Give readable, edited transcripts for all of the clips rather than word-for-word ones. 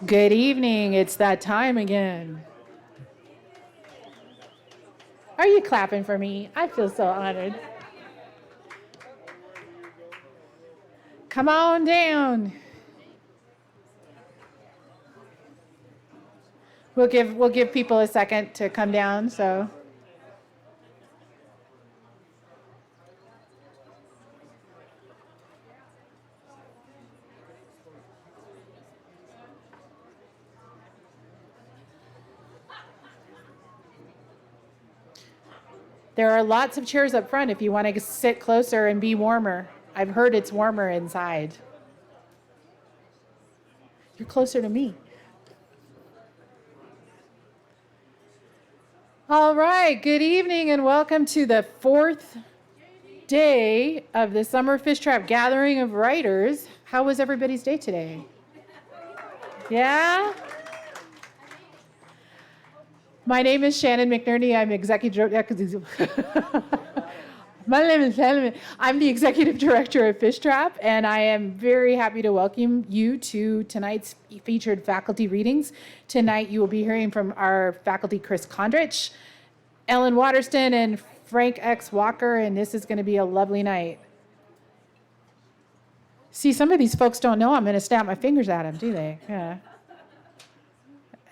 Good evening. It's that time again. Are you clapping for me? I feel so honored. Come on down. We'll give people a second to come down, so there are lots of chairs up front if you want to sit closer and be warmer. I've heard it's warmer inside. You're closer to me. All right, good evening and welcome to the fourth day of the Summer Fishtrap Gathering of Writers. How was everybody's day today? Yeah? My name is Shannon McNerney. I'm My name is Shannon. I'm the executive director of Fishtrap, and I am very happy to welcome you to tonight's featured faculty readings. Tonight, you will be hearing from our faculty, Chris Kondrich, Ellen Waterston, and Frank X. Walker, and this is going to be a lovely night. See, some of these folks don't know I'm going to snap my fingers at them, do they? Yeah.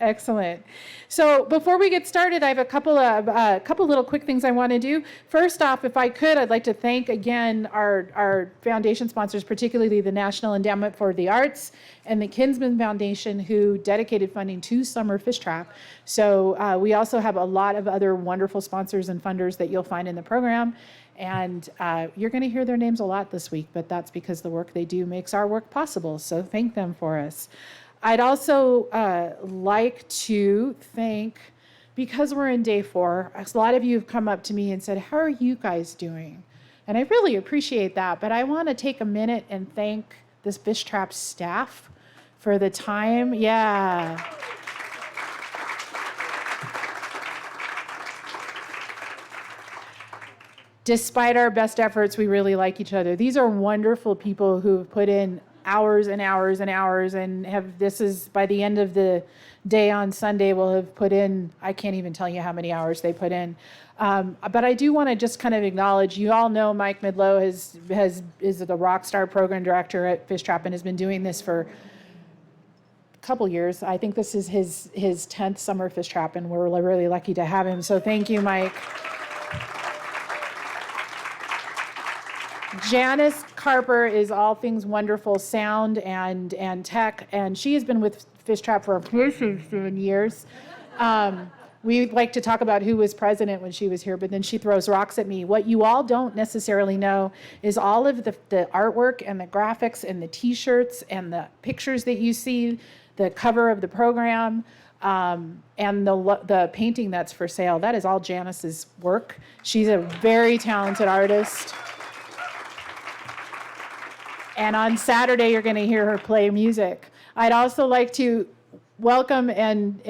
Excellent. So before we get started, I have a couple little quick things I want to do. First off, if I could, I'd like to thank again our foundation sponsors, particularly the National Endowment for the Arts and the Kinsman Foundation, who dedicated funding to Summer Fishtrap. So we also have a lot of other wonderful sponsors and funders that you'll find in the program. And you're going to hear their names a lot this week, but that's because the work they do makes our work possible. So thank them for us. I'd also like to thank, because we're in day 4, a lot of you have come up to me and said, how are you guys doing? And I really appreciate that, but I want to take a minute and thank this Fishtrap staff for the time. Yeah. Despite our best efforts, we really like each other. These are wonderful people who have put in hours and hours and hours and this is by the end of the day on Sunday, we'll have put in, I can't even tell you how many hours they put in. But I do want to just kind of acknowledge, you all know Mike Midlow is the Rockstar Program Director at Fishtrap and has been doing this for a couple years. I think this is his 10th Summer Fishtrap, and we're really lucky to have him. So thank you, Mike. Janice Carper is all things wonderful sound and tech, and she has been with Fishtrap for 7 years. We like to talk about who was president when she was here, but then she throws rocks at me. What you all don't necessarily know is all of the artwork and the graphics and the T-shirts and the pictures that you see, the cover of the program, and the painting that's for sale. That is all Janice's work. She's a very talented artist. And on Saturday, you're going to hear her play music. I'd also like to welcome and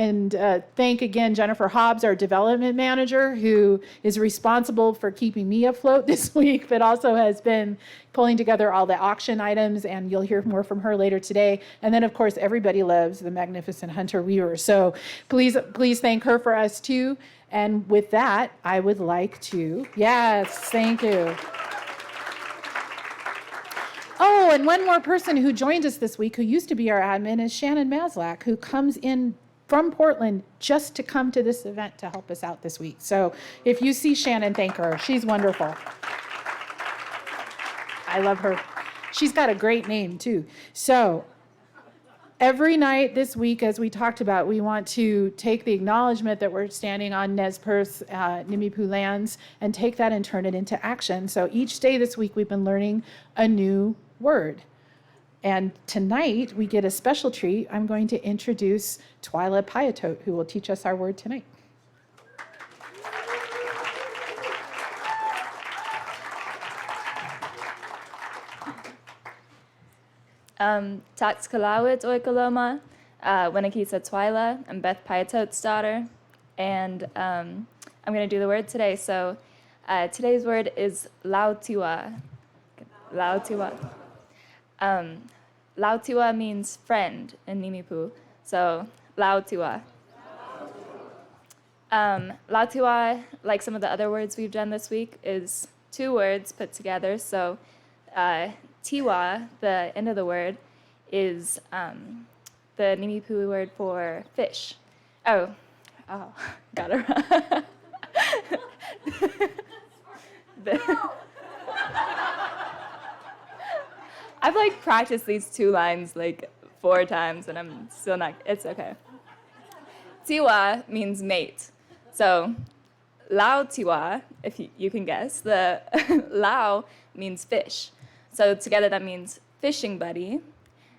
thank again Jennifer Hobbs, our development manager, who is responsible for keeping me afloat this week, but also has been pulling together all the auction items, and you'll hear more from her later today. And then, of course, everybody loves the magnificent Hunter Weaver. So please thank her for us, too. And with that, I would like to, yes, thank you. Oh, and one more person who joined us this week, who used to be our admin, is Shannon Maslak, who comes in from Portland just to come to this event to help us out this week. So if you see Shannon, thank her. She's wonderful. I love her. She's got a great name, too. So every night this week, as we talked about, we want to take the acknowledgement that we're standing on Nez Perce, Nimiipuu lands, and take that and turn it into action. So each day this week, we've been learning a new word. And tonight, we get a special treat. I'm going to introduce Twyla Piatote, who will teach us our word tonight. Taxkalawit Oikaloma, Winnikisa Twyla. I'm Beth Piatote's daughter, and I'm going to do the word today. So today's word is Lautiwa. Lautiwa. Lautiwa means friend in Nimiipuu. So, lautua. Lautua, like some of the other words we've done this week, is two words put together. So, tiwa, the end of the word, is the Nimipu word for fish. Oh, got it wrong. I've like practiced these two lines like 4 times and I'm still not, it's okay. Tiwa means mate. So lao tiwa, if you can guess, the lao means fish. So together that means fishing buddy.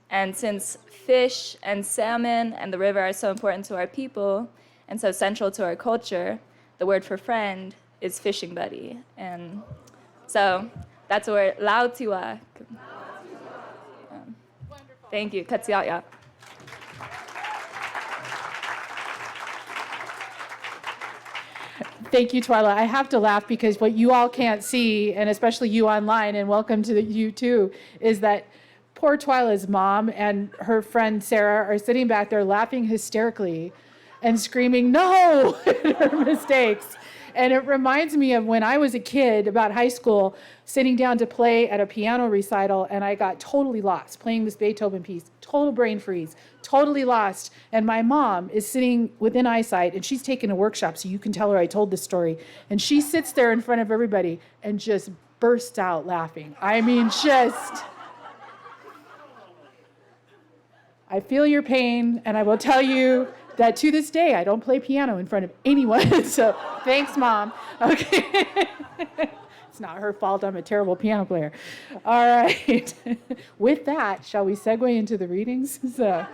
And since fish and salmon and the river are so important to our people and so central to our culture, the word for friend is fishing buddy. And so that's a word, lao tiwa. Thank you. Katsiaya. Thank you, Twyla. I have to laugh because what you all can't see, and especially you online, and welcome to you too, is that poor Twyla's mom and her friend Sarah are sitting back there laughing hysterically and screaming, no, at her mistakes. And it reminds me of when I was a kid, about high school, sitting down to play at a piano recital, and I got totally lost playing this Beethoven piece, total brain freeze, totally lost. And my mom is sitting within eyesight, and she's taking a workshop, so you can tell her I told this story. And she sits there in front of everybody and just bursts out laughing. I mean, just... I feel your pain, and I will tell you that to this day, I don't play piano in front of anyone. So thanks, Mom. Okay. It's not her fault. I'm a terrible piano player. All right. With that, shall we segue into the readings? So,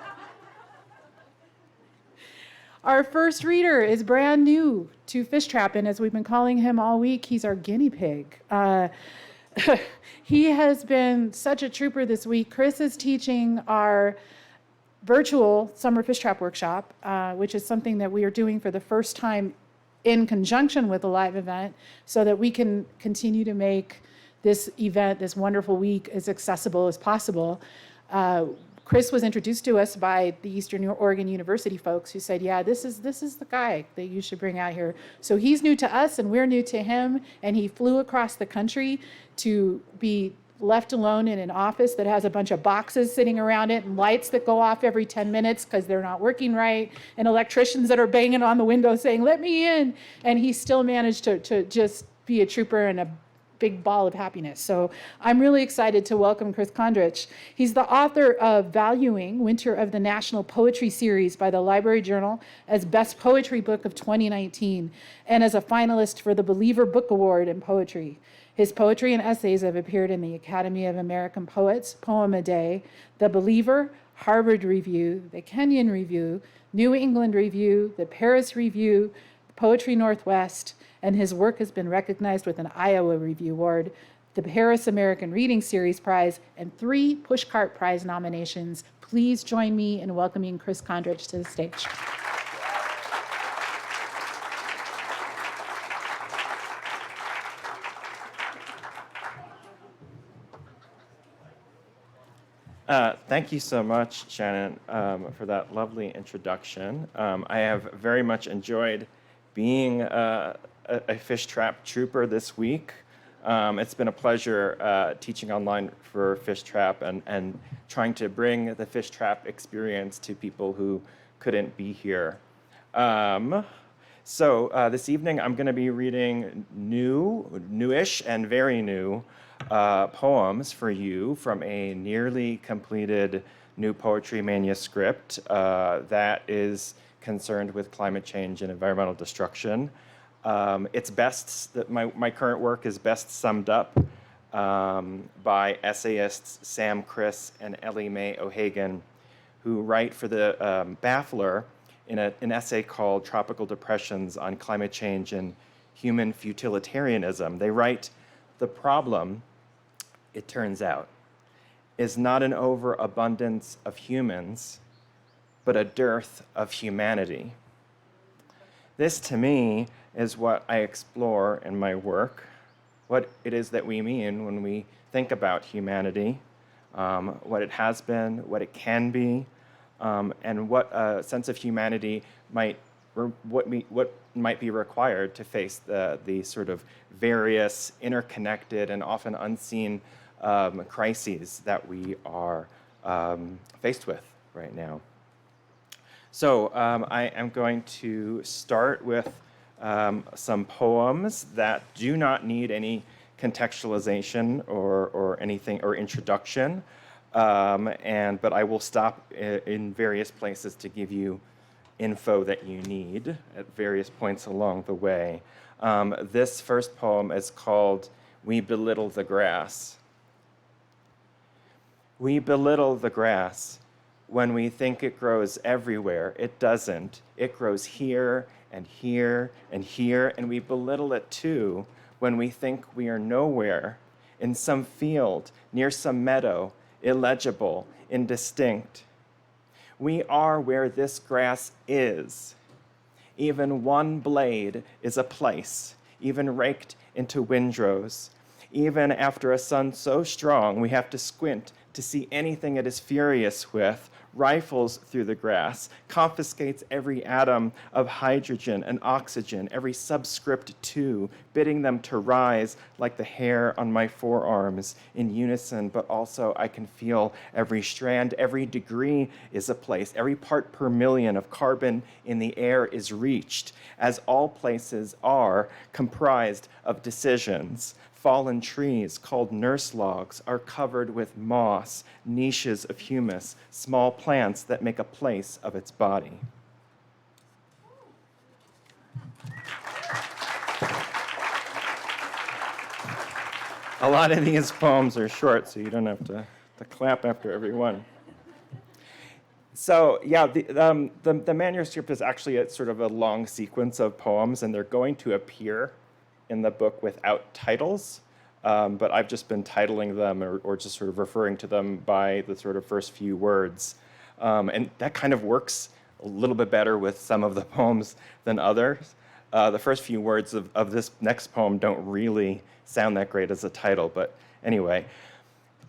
our first reader is brand new to Fishtrap, and as we've been calling him all week, he's our guinea pig. He has been such a trooper this week. Chris is teaching our virtual summer Fishtrap workshop, which is something that we are doing for the first time in conjunction with a live event so that we can continue to make this event, this wonderful week, as accessible as possible. Chris was introduced to us by the Eastern Oregon University folks who said, yeah, this is the guy that you should bring out here. So he's new to us and we're new to him, and he flew across the country to be left alone in an office that has a bunch of boxes sitting around it and lights that go off every 10 minutes because they're not working right, and electricians that are banging on the window saying, let me in. And he still managed to just be a trooper and a big ball of happiness. So I'm really excited to welcome Chris Kondrich. He's the author of Valuing, Winter of the National Poetry Series by the Library Journal as Best Poetry Book of 2019 and as a finalist for the Believer Book Award in Poetry. His poetry and essays have appeared in the Academy of American Poets, Poem a Day, The Believer, Harvard Review, the Kenyon Review, New England Review, the Paris Review, Poetry Northwest, and his work has been recognized with an Iowa Review Award, the Paris American Reading Series Prize, and 3 Pushcart Prize nominations. Please join me in welcoming Chris Kondrich to the stage. Thank you so much, Shannon, for that lovely introduction. I have very much enjoyed being a Fishtrap trooper this week. It's been a pleasure teaching online for Fishtrap and trying to bring the Fishtrap experience to people who couldn't be here. So this evening I'm going to be reading newish and very new poems for you from a nearly completed new poetry manuscript that is concerned with climate change and environmental destruction. It's best, that my current work is best summed up by essayists Sam Criss and Ellie Mae O'Hagan, who write for the Baffler in an essay called Tropical Depressions on Climate Change and Human Futilitarianism. They write, the problem, it turns out, is not an overabundance of humans, but a dearth of humanity. This, to me, is what I explore in my work, what it is that we mean when we think about humanity, what it has been, what it can be, and what a sense of humanity might what might be required to face the sort of various interconnected and often unseen crises that we are faced with right now. So I am going to start with some poems that do not need any contextualization or anything or introduction, but I will stop in various places to give you info that you need at various points along the way. This first poem is called "We Belittle the Grass." We belittle the grass. When we think it grows everywhere, it doesn't. It grows here and here and here, and we belittle it too when we think we are nowhere, in some field, near some meadow, illegible, indistinct. We are where this grass is. Even one blade is a place, even raked into windrows. Even after a sun so strong, we have to squint to see anything it is furious with, rifles through the grass, confiscates every atom of hydrogen and oxygen, every subscript too, bidding them to rise like the hair on my forearms in unison, but also I can feel every strand, every degree is a place, every part per million of carbon in the air is reached, as all places are comprised of decisions. Fallen trees called nurse logs are covered with moss, niches of humus, small plants that make a place of its body. A lot of these poems are short, so you don't have to clap after every one. So yeah, the manuscript is actually a sort of a long sequence of poems, and they're going to appear in the book without titles, but I've just been titling them or just sort of referring to them by the sort of first few words. And that kind of works a little bit better with some of the poems than others. The first few words of this next poem don't really sound that great as a title, but anyway.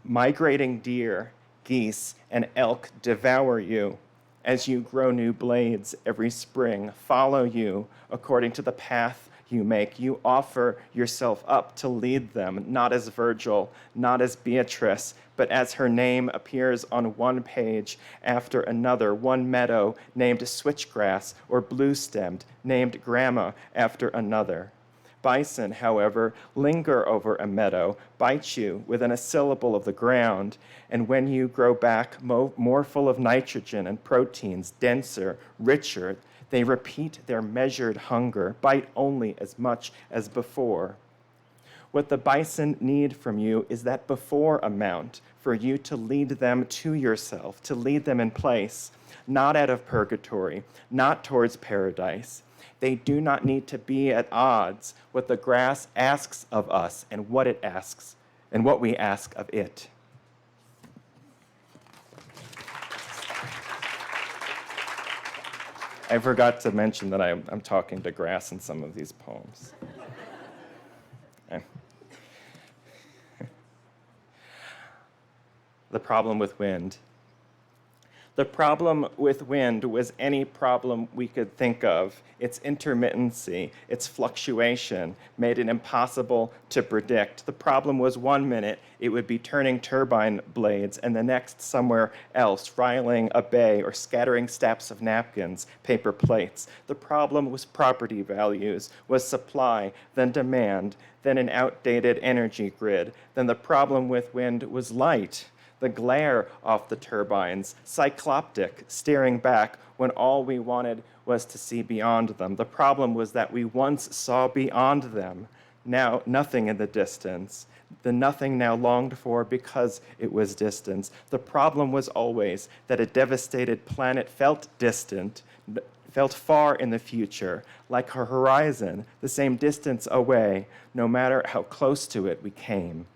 Migrating deer, geese, and elk devour you. As you grow new blades every spring, follow you according to the path you make. You offer yourself up to lead them, not as Virgil, not as Beatrice, but as her name appears on one page after another, one meadow named switchgrass or blue-stemmed, named Grandma after another. Bison, however, linger over a meadow, bite you within a syllable of the ground, and when you grow back more full of nitrogen and proteins, denser, richer, they repeat their measured hunger, bite only as much as before. What the bison need from you is that before amount, for you to lead them to yourself, to lead them in place, not out of purgatory, not towards paradise. They do not need to be at odds what the grass asks of us and what it asks and what we ask of it. I forgot to mention that I'm talking to grass in some of these poems. The problem with wind. The problem with wind was any problem we could think of. Its intermittency, its fluctuation made it impossible to predict. The problem was 1 minute it would be turning turbine blades and the next somewhere else, riling a bay or scattering stacks of napkins, paper plates. The problem was property values, was supply, then demand, then an outdated energy grid. Then the problem with wind was light. The glare off the turbines, cycloptic, staring back when all we wanted was to see beyond them. The problem was that we once saw beyond them, now nothing in the distance. The nothing now longed for because it was distance. The problem was always that a devastated planet felt distant, felt far in the future, like a horizon, the same distance away, no matter how close to it we came.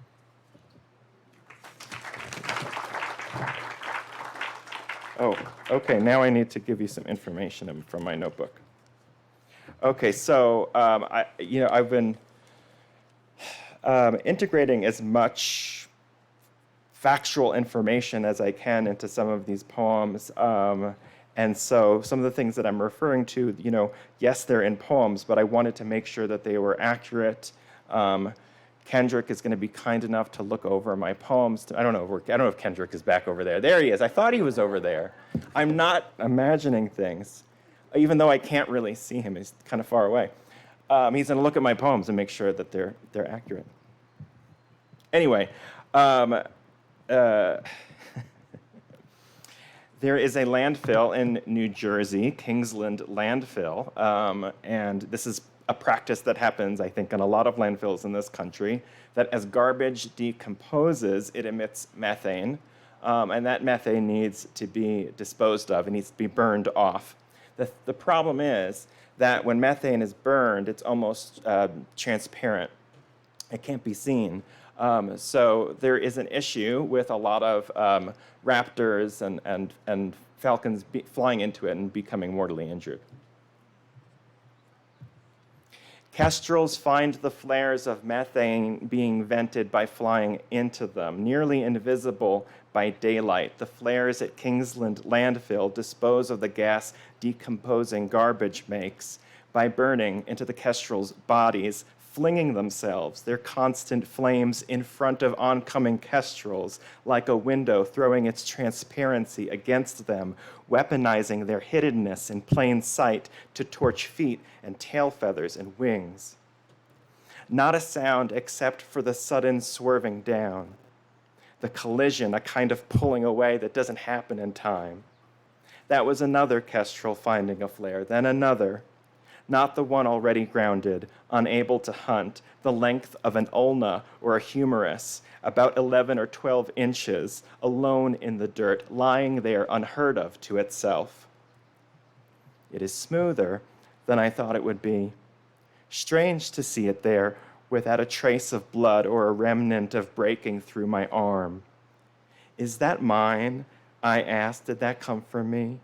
Oh, okay, now I need to give you some information from my notebook. Okay, so I've been integrating as much factual information as I can into some of these poems. And so some of the things that I'm referring to, yes, they're in poems, but I wanted to make sure that they were accurate. Kondrich is going to be kind enough to look over my poems. I don't know if Kondrich is back over there. There he is. I thought he was over there. I'm not imagining things, even though I can't really see him. He's kind of far away. He's going to look at my poems and make sure that they're accurate. Anyway, there is a landfill in New Jersey, Kingsland Landfill, and this is a practice that happens, I think, in a lot of landfills in this country, that as garbage decomposes, it emits methane, and that methane needs to be disposed of. It needs to be burned off. The problem is that when methane is burned, it's almost transparent. It can't be seen. So there is an issue with a lot of raptors and falcons flying into it and becoming mortally injured. Kestrels find the flares of methane being vented by flying into them. Nearly invisible by daylight, the flares at Kingsland Landfill dispose of the gas decomposing garbage makes by burning into the kestrels' bodies, flinging themselves, their constant flames in front of oncoming kestrels, like a window throwing its transparency against them, weaponizing their hiddenness in plain sight to torch feet and tail feathers and wings. Not a sound except for the sudden swerving down, the collision, a kind of pulling away that doesn't happen in time. That was another kestrel finding a flare, then another, not the one already grounded, unable to hunt, the length of an ulna or a humerus, about 11 or 12 inches, alone in the dirt, lying there unheard of to itself. It is smoother than I thought it would be. Strange to see it there, without a trace of blood or a remnant of breaking through my arm. Is that mine? I asked. Did that come from me?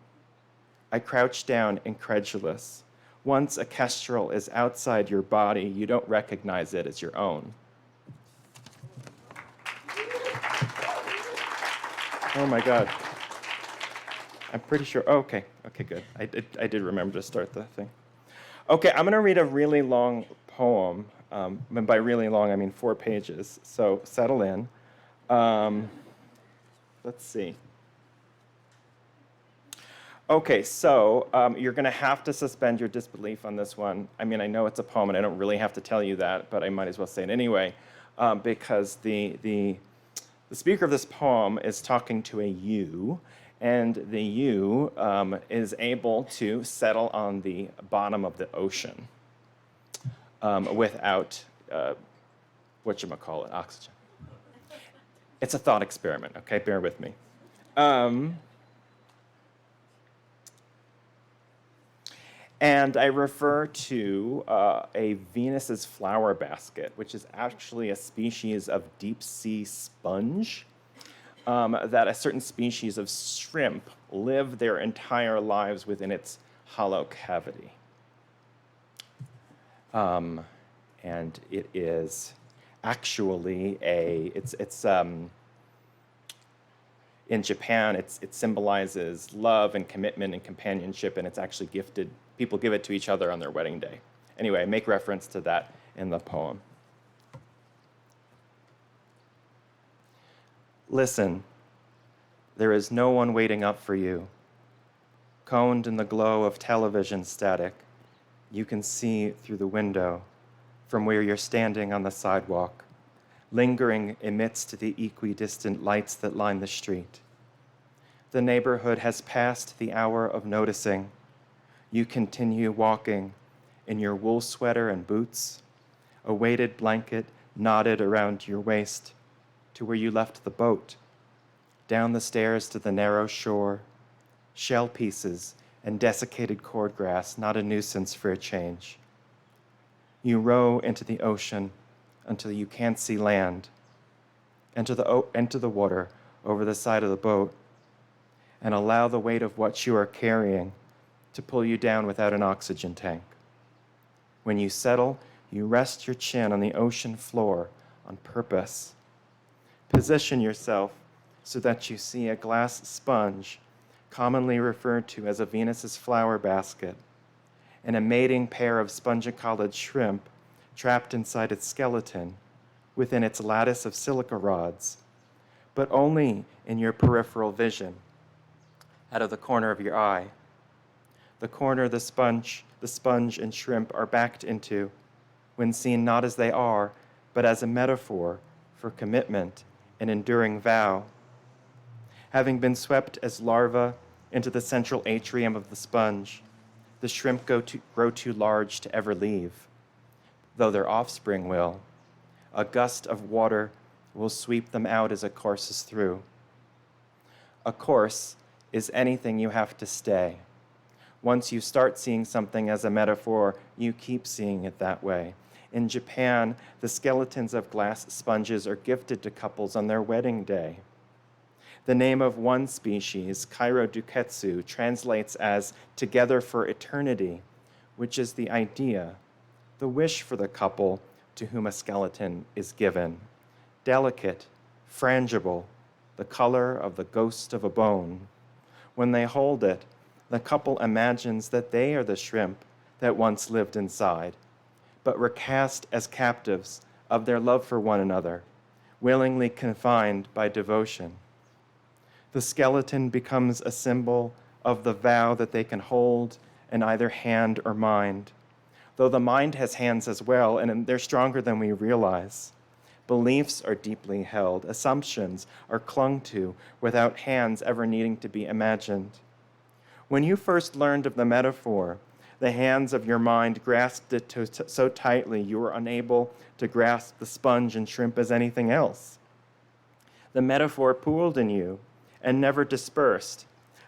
I crouched down, incredulous. Once a kestrel is outside your body, you don't recognize it as your own. Oh my God. I'm pretty sure. Oh, okay, good. I did remember to start the thing. Okay, I'm going to read a really long poem. And by really long, I mean 4 pages. So settle in. Let's see. Okay, so you're going to have to suspend your disbelief on this one. I mean, I know it's a poem, and I don't really have to tell you that, but I might as well say it anyway, because the speaker of this poem is talking to a you, and the you is able to settle on the bottom of the ocean without, oxygen. It's a thought experiment, okay? Bear with me. And I refer to a Venus's flower basket, which is actually a species of deep sea sponge that a certain species of shrimp live their entire lives within its hollow cavity. And it is actually in Japan, it symbolizes love and commitment and companionship, and it's actually gifted. People give it to each other on their wedding day. Anyway, I make reference to that in the poem. Listen, there is no one waiting up for you. Coned in the glow of television static, you can see through the window from where you're standing on the sidewalk, lingering amidst the equidistant lights that line the street. The neighborhood has passed the hour of noticing. You continue walking in your wool sweater and boots, a weighted blanket knotted around your waist, to where you left the boat, down the stairs to the narrow shore, shell pieces and desiccated cordgrass, not a nuisance for a change. You row into the ocean until you can't see land, enter the water over the side of the boat, and allow the weight of what you are carrying to pull you down without an oxygen tank. When you settle, you rest your chin on the ocean floor on purpose. Position yourself so that you see a glass sponge, commonly referred to as a Venus's flower basket, and a mating pair of spongicollid shrimp trapped inside its skeleton, within its lattice of silica rods, but only in your peripheral vision, out of the corner of your eye. The corner the sponge and shrimp are backed into, when seen not as they are, but as a metaphor for commitment and enduring vow. Having been swept as larvae into the central atrium of the sponge, the shrimp grow too large to ever leave, though their offspring will. A gust of water will sweep them out as it courses through. A course is anything you have to stay. Once you start seeing something as a metaphor, you keep seeing it that way. In Japan, the skeletons of glass sponges are gifted to couples on their wedding day. The name of one species, Kairo Duketsu, translates as together for eternity, which is the idea, the wish for the couple to whom a skeleton is given. Delicate, frangible, the color of the ghost of a bone. When they hold it, the couple imagines that they are the shrimp that once lived inside, but were cast as captives of their love for one another, willingly confined by devotion. The skeleton becomes a symbol of the vow that they can hold in either hand or mind, though the mind has hands as well, and they're stronger than we realize. Beliefs are deeply held, assumptions are clung to without hands ever needing to be imagined. When you first learned of the metaphor, the hands of your mind grasped it so tightly you were unable to grasp the sponge and shrimp as anything else. The metaphor pooled in you and never dispersed,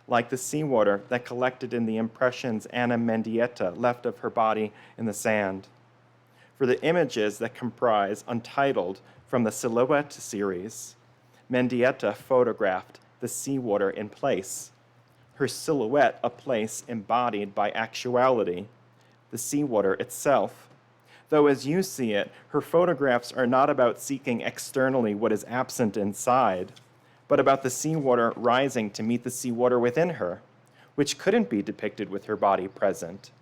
like the seawater that collected in the impressions Anna Mendieta left of her body in the sand. For the images that comprise Untitled from the Silhouette series, Mendieta photographed the seawater in place, her silhouette a place embodied by actuality, the seawater itself. Though as you see it, her photographs are not about seeking externally what is absent inside, but about the seawater rising to meet the seawater within her, which couldn't be depicted with her body present.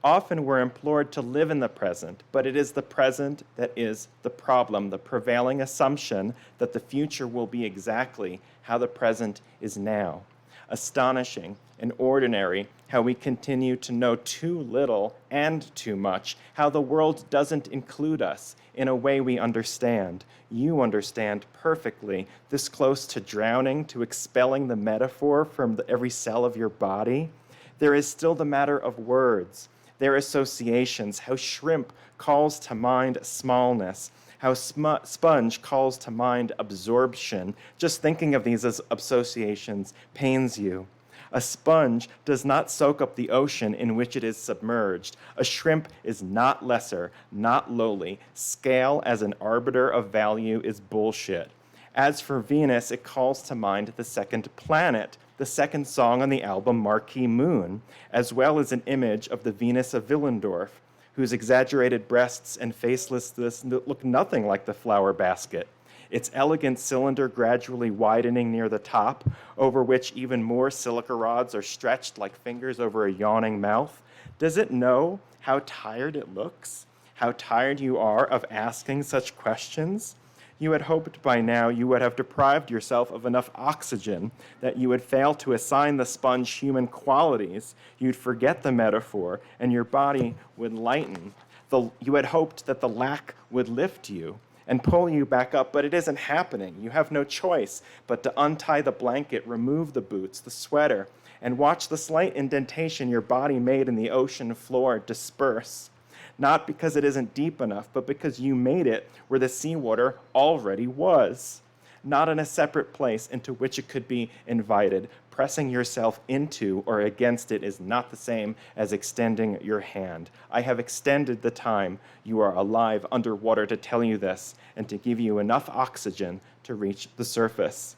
Often we're implored to live in the present, but it is the present that is the problem, the prevailing assumption that the future will be exactly how the present is now. Astonishing and ordinary how we continue to know too little and too much, how the world doesn't include us in a way we understand. You understand perfectly, this close to drowning, to expelling the metaphor from every cell of your body. There is still the matter of words, their associations, how shrimp calls to mind smallness, how sponge calls to mind absorption. Just thinking of these as associations pains you. A sponge does not soak up the ocean in which it is submerged. A shrimp is not lesser, not lowly. Scale as an arbiter of value is bullshit. As for Venus, it calls to mind the second planet, the second song on the album Marquee Moon, as well as an image of the Venus of Willendorf, whose exaggerated breasts and facelessness look nothing like the flower basket. Its elegant cylinder gradually widening near the top, over which even more silica rods are stretched like fingers over a yawning mouth. Does it know how tired it looks? How tired you are of asking such questions? You had hoped by now you would have deprived yourself of enough oxygen, that you would fail to assign the sponge human qualities, you'd forget the metaphor, and your body would lighten. You had hoped that the lack would lift you and pull you back up, but it isn't happening. You have no choice but to untie the blanket, remove the boots, the sweater, and watch the slight indentation your body made in the ocean floor disperse. Not because it isn't deep enough, but because you made it where the seawater already was. Not in a separate place into which it could be invited. Pressing yourself into or against it is not the same as extending your hand. I have extended the time you are alive underwater to tell you this and to give you enough oxygen to reach the surface.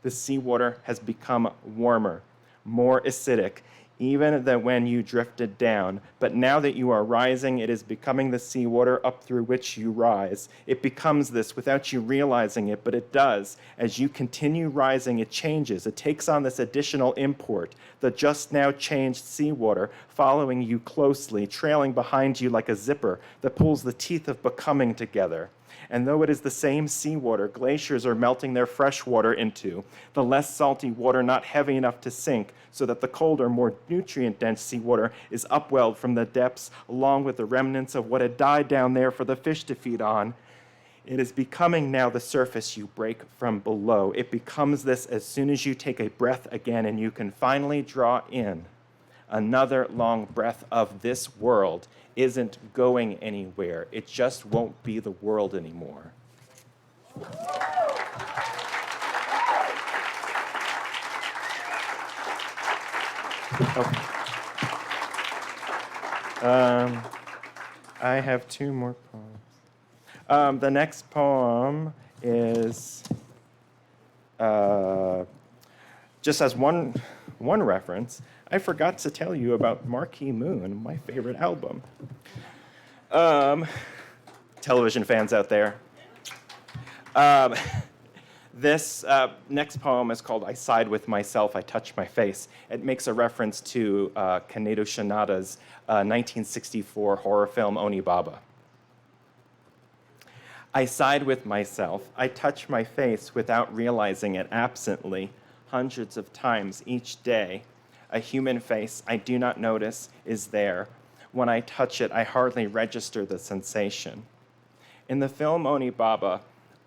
The seawater has become warmer, more acidic, even than when you drifted down. But now that you are rising, it is becoming the seawater up through which you rise. It becomes this without you realizing it, but it does. As you continue rising, it changes. It takes on this additional import, the just now changed seawater, following you closely, trailing behind you like a zipper that pulls the teeth of becoming together. And though it is the same seawater glaciers are melting their fresh water into, the less salty water not heavy enough to sink, so that the colder, more nutrient-dense seawater is upwelled from the depths, along with the remnants of what had died down there for the fish to feed on. It is becoming now the surface you break from below. It becomes this as soon as you take a breath again and you can finally draw in. Another long breath of this world isn't going anywhere. It just won't be the world anymore. Okay. I have two more poems. The next poem is just as one reference. I forgot to tell you about Marquee Moon, my favorite album. Television fans out there. This next poem is called I Sighed With Myself, I Touch My Face. It makes a reference to Kaneto Shinada's 1964 horror film Onibaba. I sighed with myself. I touch my face without realizing it absently, hundreds of times each day. A human face I do not notice is there. When I touch it, I hardly register the sensation. In the film Onibaba,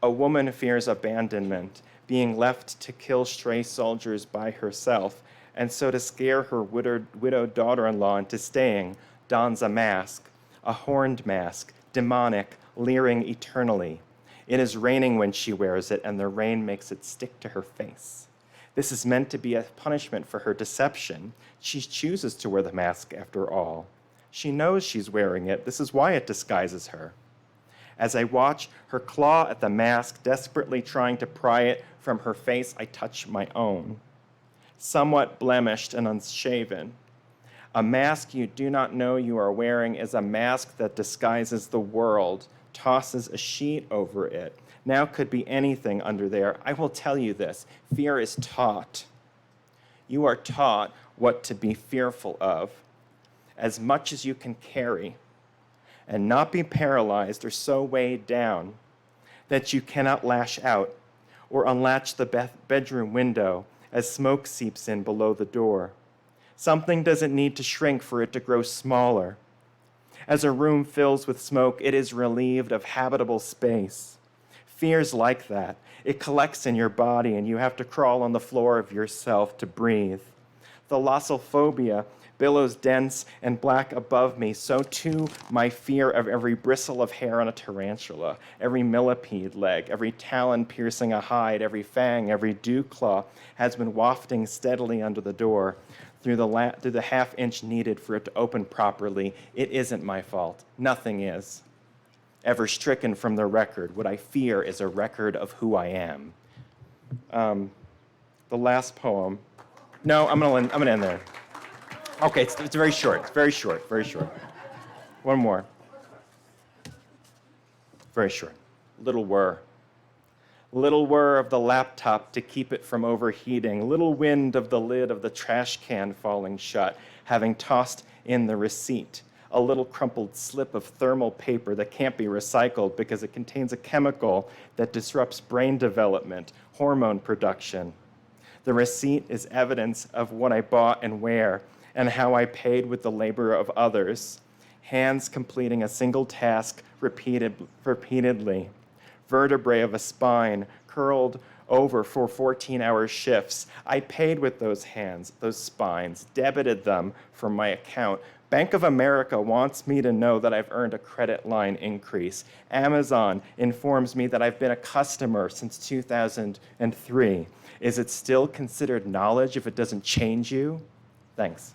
a woman fears abandonment, being left to kill stray soldiers by herself, and so to scare her widowed daughter-in-law into staying, dons a mask, a horned mask, demonic, leering eternally. It is raining when she wears it, and the rain makes it stick to her face. This is meant to be a punishment for her deception. She chooses to wear the mask after all. She knows she's wearing it. This is why it disguises her. As I watch her claw at the mask, desperately trying to pry it from her face, I touch my own. Somewhat blemished and unshaven. A mask you do not know you are wearing is a mask that disguises the world, tosses a sheet over it. Now could be anything under there. I will tell you this. Fear is taught. You are taught what to be fearful of, as much as you can carry, and not be paralyzed or so weighed down that you cannot lash out or unlatch the bedroom window as smoke seeps in below the door. Something doesn't need to shrink for it to grow smaller. As a room fills with smoke, it is relieved of habitable space. Fear's like that. It collects in your body, and you have to crawl on the floor of yourself to breathe. Thalassophobia billows dense and black above me, so too my fear of every bristle of hair on a tarantula, every millipede leg, every talon piercing a hide, every fang, every dew claw has been wafting steadily under the door through the half inch needed for it to open properly. It isn't my fault. Nothing is. Ever stricken from the record, what I fear is a record of who I am. The last poem. No, I'm gonna end there. Okay, it's very short. It's very short. Very short. One more. Very short. Little whir. Little whir of the laptop to keep it from overheating. Little wind of the lid of the trash can falling shut, having tossed in the receipt. A little crumpled slip of thermal paper that can't be recycled because it contains a chemical that disrupts brain development, hormone production. The receipt is evidence of what I bought and where, and how I paid with the labor of others. Hands completing a single task repeatedly. Vertebrae of a spine curled over for 14-hour shifts. I paid with those hands, those spines, debited them from my account. Bank of America wants me to know that I've earned a credit line increase. Amazon informs me that I've been a customer since 2003. Is it still considered knowledge if it doesn't change you? Thanks.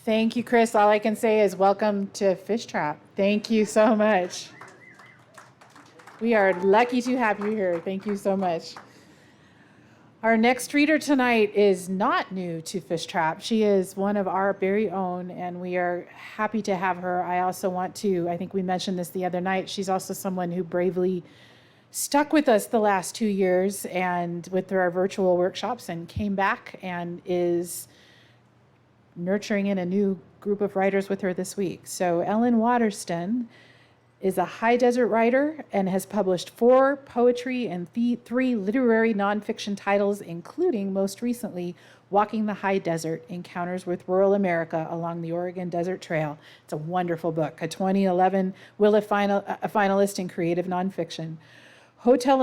Thank you, Chris. All I can say is welcome to Fishtrap. Thank you so much. We are lucky to have you here. Thank you so much. Our next reader tonight is not new to Fishtrap. She is one of our very own, and we are happy to have her. I also want to, I think we mentioned this the other night, she's also someone who bravely stuck with us the last 2 years and with our virtual workshops and came back and is nurturing in a new group of writers with her this week. So Ellen Waterston is a high desert writer and has published 4 poetry and 3 literary nonfiction titles, including most recently Walking the High Desert, Encounters with Rural America Along the Oregon Desert Trail. It's a wonderful book, a 2011 Willis finalist in creative nonfiction. Hotel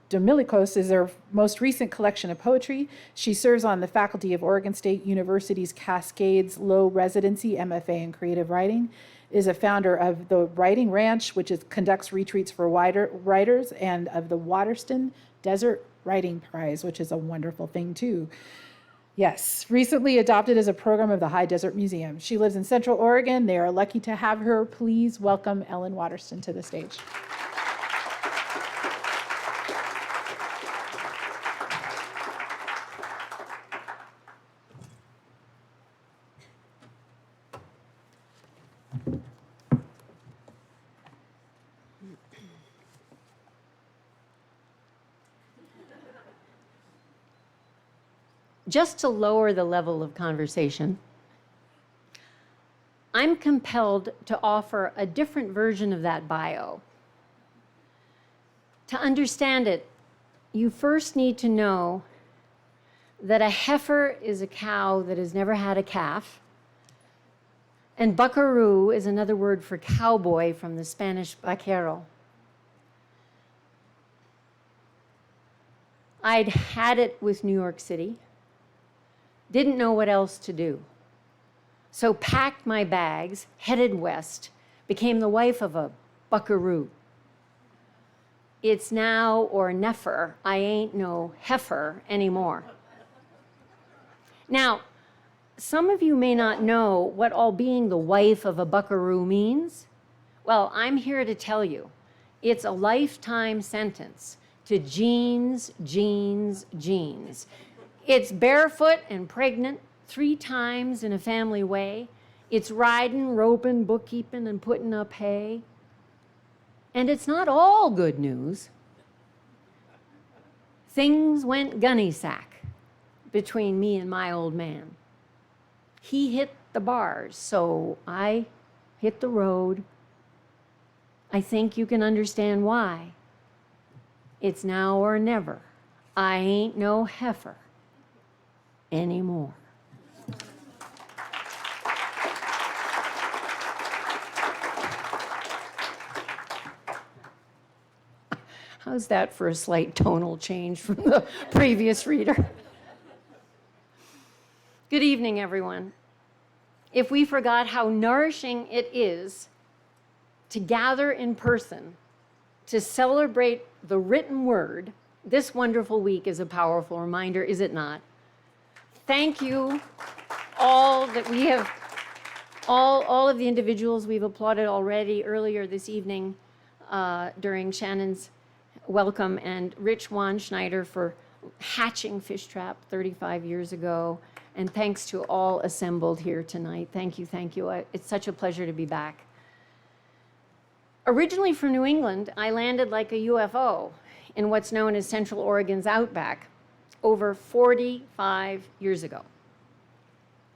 Domilicos is her most recent collection of poetry. She serves on the faculty of Oregon State University's Cascades Low Residency MFA in Creative Writing, is a founder of the Writing Ranch, which conducts retreats for writers, and of the Waterston Desert Writing Prize, which is a wonderful thing too. Yes, recently adopted as a program of the High Desert Museum. She lives in Central Oregon. They are lucky to have her. Please welcome Ellen Waterston to the stage. Just to lower the level of conversation, I'm compelled to offer a different version of that bio. To understand it, you first need to know that a heifer is a cow that has never had a calf, and buckaroo is another word for cowboy from the Spanish vaquero. I'd had it with New York City. Didn't know what else to do. So packed my bags, headed west, became the wife of a buckaroo. It's now or never, I ain't no heifer anymore. Now, some of you may not know what all being the wife of a buckaroo means. Well, I'm here to tell you, it's a lifetime sentence to jeans, jeans, jeans. It's barefoot and pregnant 3 times in a family way. It's riding, roping, bookkeeping, and putting up hay. And it's not all good news. Things went gunny sack between me and my old man. He hit the bars, so I hit the road. I think you can understand why. It's now or never. I ain't no heifer anymore. How's that for a slight tonal change from the previous reader? Good evening, everyone. If we forgot how nourishing it is to gather in person to celebrate the written word, this wonderful week is a powerful reminder, is it not? Thank you all that we have, all of the individuals we've applauded already earlier this evening during Shannon's welcome, and Rich Schneider for hatching Fishtrap 35 years ago. And thanks to all assembled here tonight. Thank you, thank you. It's such a pleasure to be back. Originally from New England, I landed like a UFO in what's known as Central Oregon's outback over 45 years ago.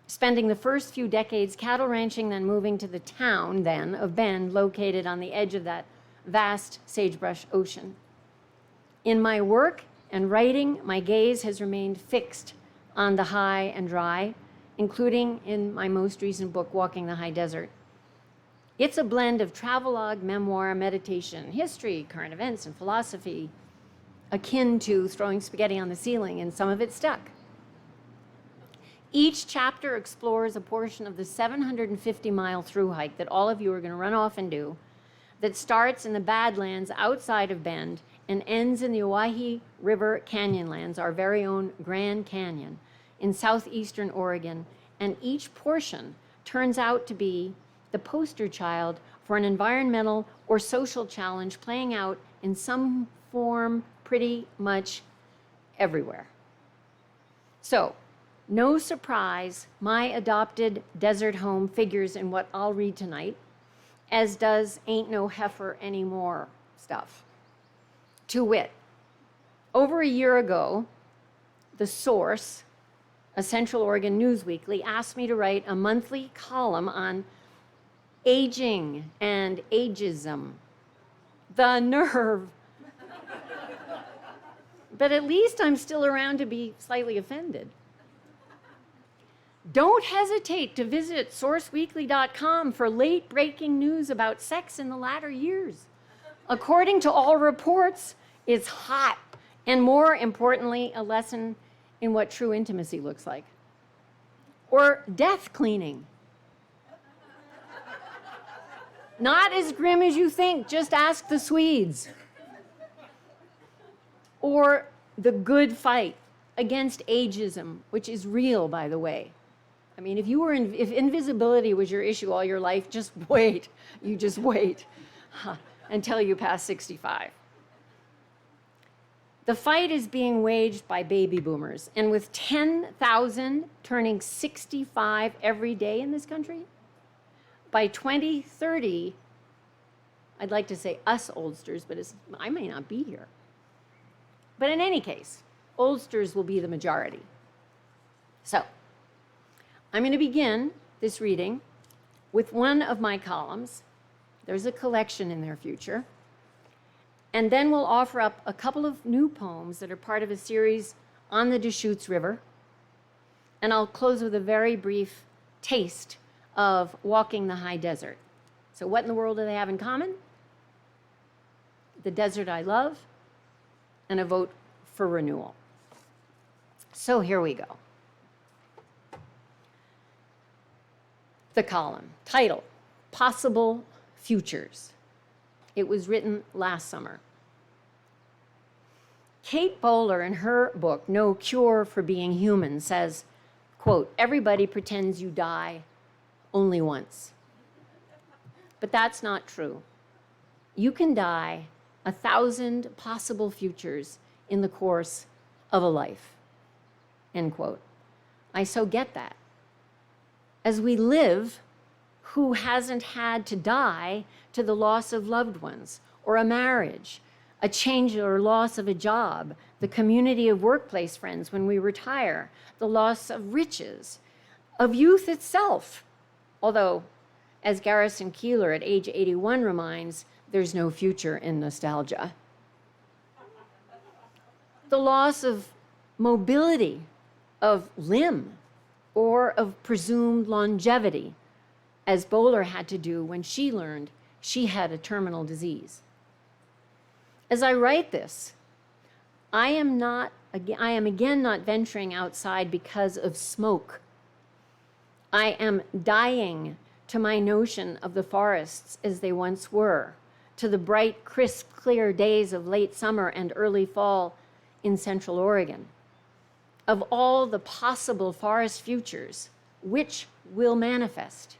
Spending the first few decades cattle ranching, then moving to the town then of Bend, located on the edge of that vast sagebrush ocean. In my work and writing, my gaze has remained fixed on the high and dry, including in my most recent book, Walking the High Desert. It's a blend of travelogue, memoir, meditation, history, current events, and philosophy, akin to throwing spaghetti on the ceiling, and some of it stuck. Each chapter explores a portion of the 750-mile through hike that all of you are going to run off and do, that starts in the Badlands outside of Bend and ends in the Owyhee River Canyonlands, our very own Grand Canyon, in southeastern Oregon, and each portion turns out to be the poster child for an environmental or social challenge playing out in some form pretty much everywhere. So, no surprise, my adopted desert home figures in what I'll read tonight, as does Ain't No Heifer Anymore stuff. To wit, over a year ago, The Source, a Central Oregon news weekly, asked me to write a monthly column on aging and ageism. The nerve. But at least I'm still around to be slightly offended. Don't hesitate to visit sourceweekly.com for late-breaking news about sex in the latter years. According to all reports, it's hot, and more importantly, a lesson in what true intimacy looks like. Or death cleaning. Not as grim as you think, just ask the Swedes. Or the good fight against ageism, which is real, by the way. I mean, if invisibility was your issue all your life, just wait. You just wait until you pass 65. The fight is being waged by baby boomers, and with 10,000 turning 65 every day in this country, by 2030, I'd like to say us oldsters, but I may not be here. But in any case, oldsters will be the majority. So, I'm going to begin this reading with one of my columns. There's a collection in their future. And then we'll offer up a couple of new poems that are part of a series on the Deschutes River. And I'll close with a very brief taste of Walking the High Desert. So what in the world do they have in common? The desert I love, and a vote for renewal. So here we go. The column, title, Possible Futures. It was written last summer. Kate Bowler, in her book, No Cure for Being Human, says, quote, everybody pretends you die only once. But that's not true. You can die 1,000 possible futures in the course of a life, end quote. I so get that. As we live, who hasn't had to die to the loss of loved ones, or a marriage, a change or loss of a job, the community of workplace friends when we retire, the loss of riches, of youth itself. Although, as Garrison Keillor at age 81 reminds, there's no future in nostalgia. The loss of mobility, of limb, or of presumed longevity, as Bowler had to do when she learned she had a terminal disease. As I write this, I am again not venturing outside because of smoke. I am dying to my notion of the forests as they once were, to the bright, crisp, clear days of late summer and early fall in Central Oregon, of all the possible forest futures which will manifest.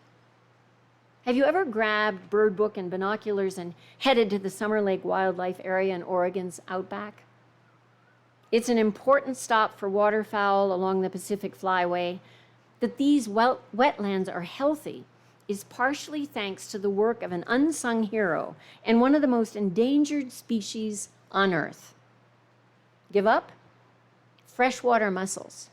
Have you ever grabbed bird book and binoculars and headed to the Summer Lake Wildlife Area in Oregon's outback? It's an important stop for waterfowl along the Pacific Flyway. That these wetlands are healthy is partially thanks to the work of an unsung hero and one of the most endangered species on Earth. Give up? Freshwater mussels.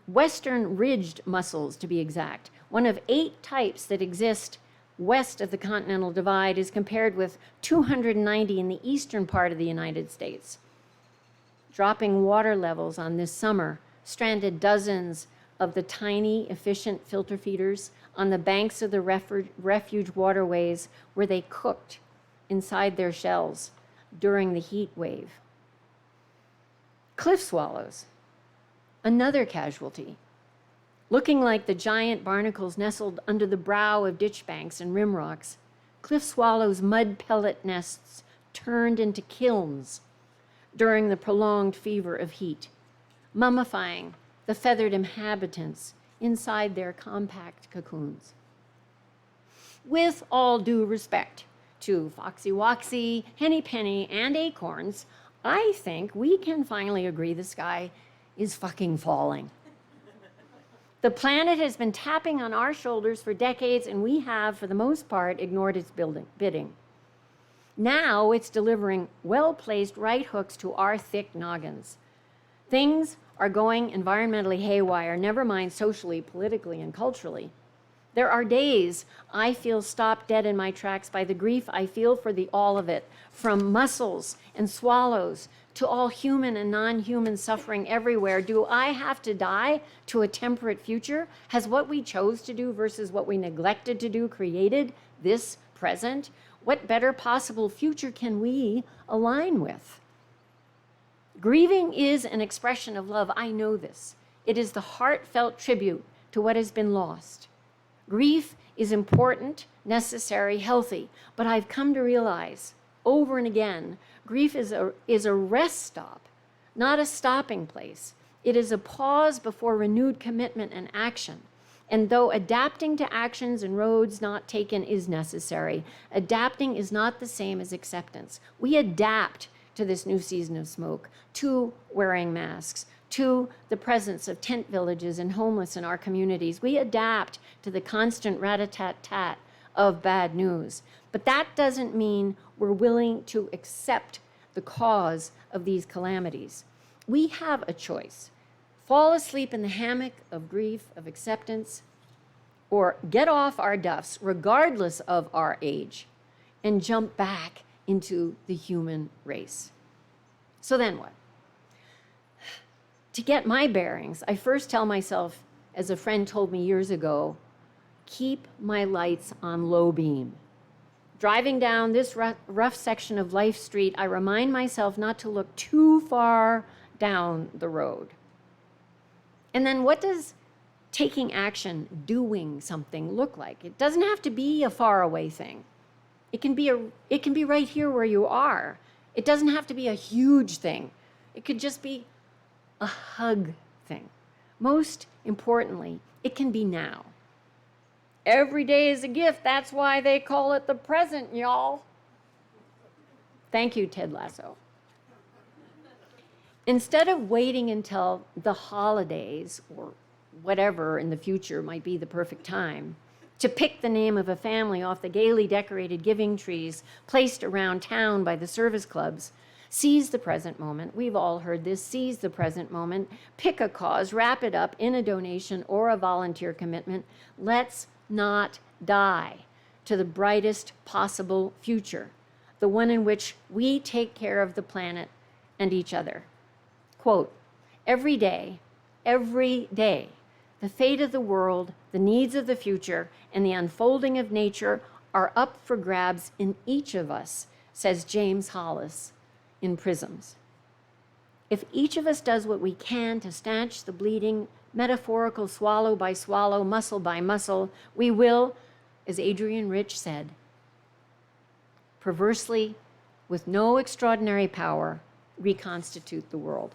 Western ridged mussels, to be exact. One of 8 types that exist west of the Continental Divide is compared with 290 in the eastern part of the United States. Dropping water levels on this summer stranded dozens of the tiny, efficient filter feeders on the banks of the refuge waterways where they cooked inside their shells during the heat wave. Cliff swallows, another casualty. Looking like the giant barnacles nestled under the brow of ditch banks and rim rocks, cliff swallows' mud pellet nests turned into kilns during the prolonged fever of heat, mummifying the feathered inhabitants inside their compact cocoons. With all due respect to Foxy Woxy, Henny Penny, and Acorns, I think we can finally agree the sky is fucking falling. The planet has been tapping on our shoulders for decades, and we have, for the most part, ignored its bidding. Now it's delivering well-placed right hooks to our thick noggins. Things are going environmentally haywire, never mind socially, politically, and culturally. There are days I feel stopped dead in my tracks by the grief I feel for the all of it, from mussels and swallows to all human and non-human suffering everywhere. Do I have to die to a temperate future? Has what we chose to do versus what we neglected to do created this present? What better possible future can we align with? Grieving is an expression of love. I know this. It is the heartfelt tribute to what has been lost. Grief is important, necessary, healthy, but I've come to realize over and again, grief is a rest stop, not a stopping place. It is a pause before renewed commitment and action. And though adapting to actions and roads not taken is necessary, adapting is not the same as acceptance. We adapt to this new season of smoke, to wearing masks, to the presence of tent villages and homeless in our communities. We adapt to the constant rat-a-tat-tat of bad news. But that doesn't mean we're willing to accept the cause of these calamities. We have a choice. Fall asleep in the hammock of grief, of acceptance, or get off our duffs, regardless of our age, and jump back into the human race. So then what? To get my bearings, I first tell myself, as a friend told me years ago, keep my lights on low beam. Driving down this rough section of Life Street, I remind myself not to look too far down the road. And then what does taking action, doing something look like? It doesn't have to be a faraway thing. It can be right here where you are. It doesn't have to be a huge thing. It could just be a hug thing. Most importantly, it can be now. Every day is a gift. That's why they call it the present, y'all. Thank you, Ted Lasso. Instead of waiting until the holidays or whatever in the future might be the perfect time to pick the name of a family off the gaily decorated giving trees placed around town by the service clubs, seize the present moment. We've all heard this. Seize the present moment. Pick a cause, wrap it up in a donation or a volunteer commitment. Let's not die to the brightest possible future, the one in which we take care of the planet and each other. Quote, every day, the fate of the world, the needs of the future, and the unfolding of nature are up for grabs in each of us, says James Hollis in Prisms. If each of us does what we can to stanch the bleeding, metaphorical swallow by swallow, muscle by muscle, we will, as Adrienne Rich said, perversely, with no extraordinary power, reconstitute the world.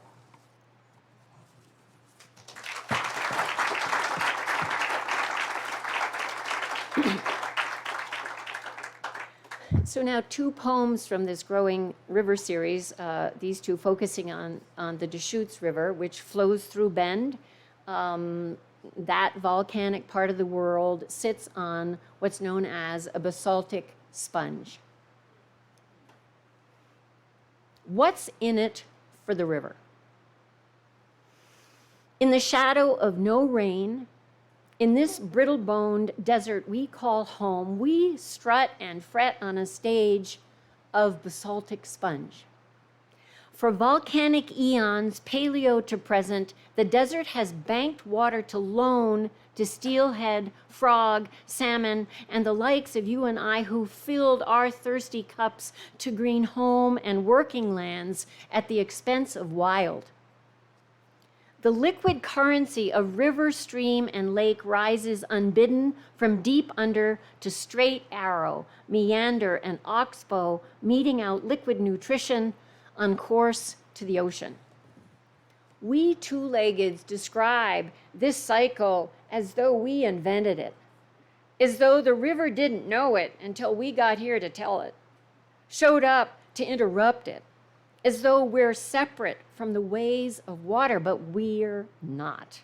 So now 2 poems from this Growing River series, these 2 focusing on the Deschutes River, which flows through Bend. That volcanic part of the world sits on what's known as a basaltic sponge. What's in it for the river? In the shadow of no rain, in this brittle-boned desert we call home, we strut and fret on a stage of basaltic sponge. For volcanic eons, paleo to present, the desert has banked water to loan to steelhead, frog, salmon, and the likes of you and I who filled our thirsty cups to green home and working lands at the expense of wild. The liquid currency of river, stream, and lake rises unbidden from deep under to straight arrow, meander, and oxbow, meeting out liquid nutrition on course to the ocean. We two-leggeds describe this cycle as though we invented it, as though the river didn't know it until we got here to tell it, showed up to interrupt it, as though we're separate from the ways of water, but we're not.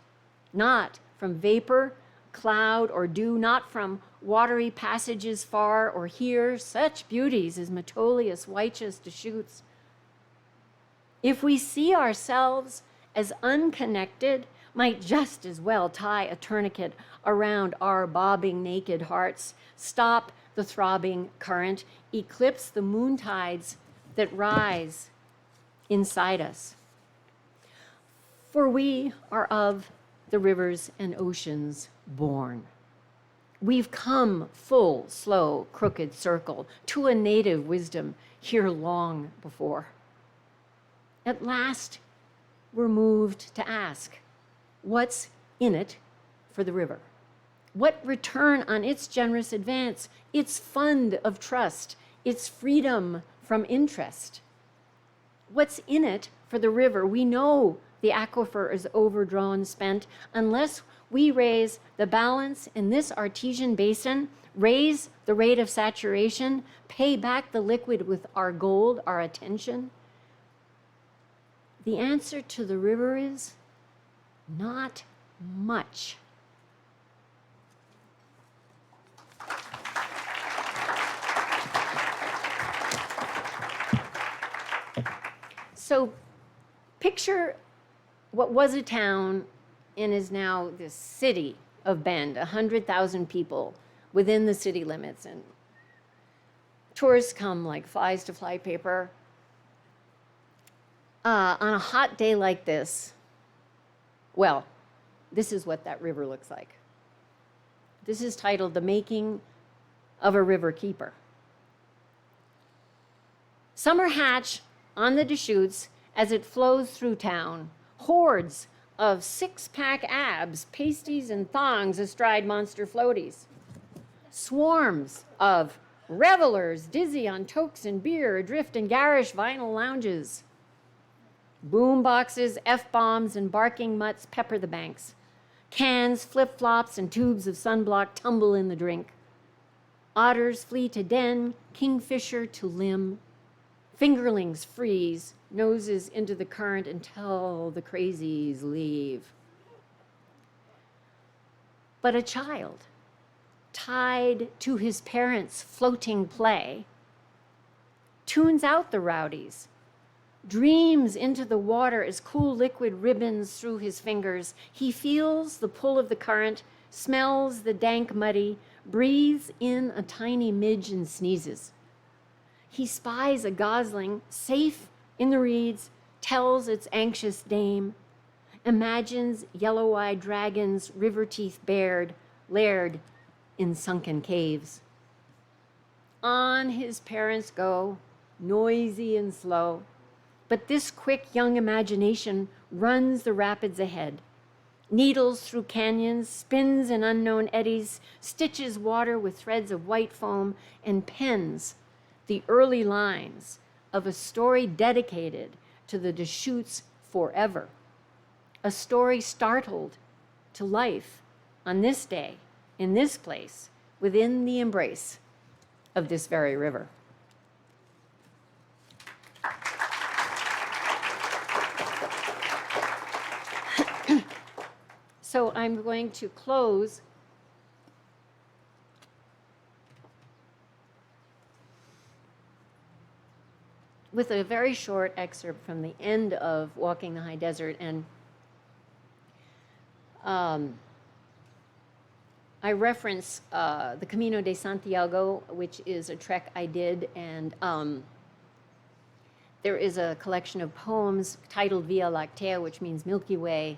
Not from vapor, cloud, or dew, not from watery passages far or here, such beauties as Metolius, Weich's, Deschutes. If we see ourselves as unconnected, might just as well tie a tourniquet around our bobbing naked hearts, stop the throbbing current, eclipse the moontides that rise inside us. For we are of the rivers and oceans born. We've come full, slow, crooked circle to a native wisdom here long before. At last, we're moved to ask, what's in it for the river? What return on its generous advance, its fund of trust, its freedom from interest? What's in it for the river? We know the aquifer is overdrawn, spent, unless we raise the balance in this artesian basin, raise the rate of saturation, pay back the liquid with our gold, our attention. The answer to the river is not much. So picture what was a town and is now this city of Bend, 100,000 people within the city limits. And tourists come like flies to flypaper. On a hot day like this, well, this is what that river looks like. This is titled The Making of a River Keeper. Summer hatch on the Deschutes as it flows through town, hordes of six-pack abs, pasties, and thongs astride monster floaties. Swarms of revelers dizzy on tokes and beer adrift in garish vinyl lounges. Boom boxes, F-bombs, and barking mutts pepper the banks. Cans, flip-flops, and tubes of sunblock tumble in the drink. Otters flee to den, kingfisher to limb. Fingerlings freeze, noses into the current until the crazies leave. But a child, tied to his parents' floating play, tunes out the rowdies, dreams into the water as cool liquid ribbons through his fingers. He feels the pull of the current, smells the dank muddy, breathes in a tiny midge and sneezes. He spies a gosling safe in the reeds, tells its anxious dame, imagines yellow-eyed dragons, river teeth bared, laired in sunken caves. On his parents go, noisy and slow, but this quick young imagination runs the rapids ahead, needles through canyons, spins in unknown eddies, stitches water with threads of white foam, and pens the early lines of a story dedicated to the Deschutes forever, a story startled to life on this day, in this place, within the embrace of this very river. So I'm going to close with a very short excerpt from the end of Walking the High Desert. And I reference the Camino de Santiago, which is a trek I did, and there is a collection of poems titled Via Lactea, which means Milky Way.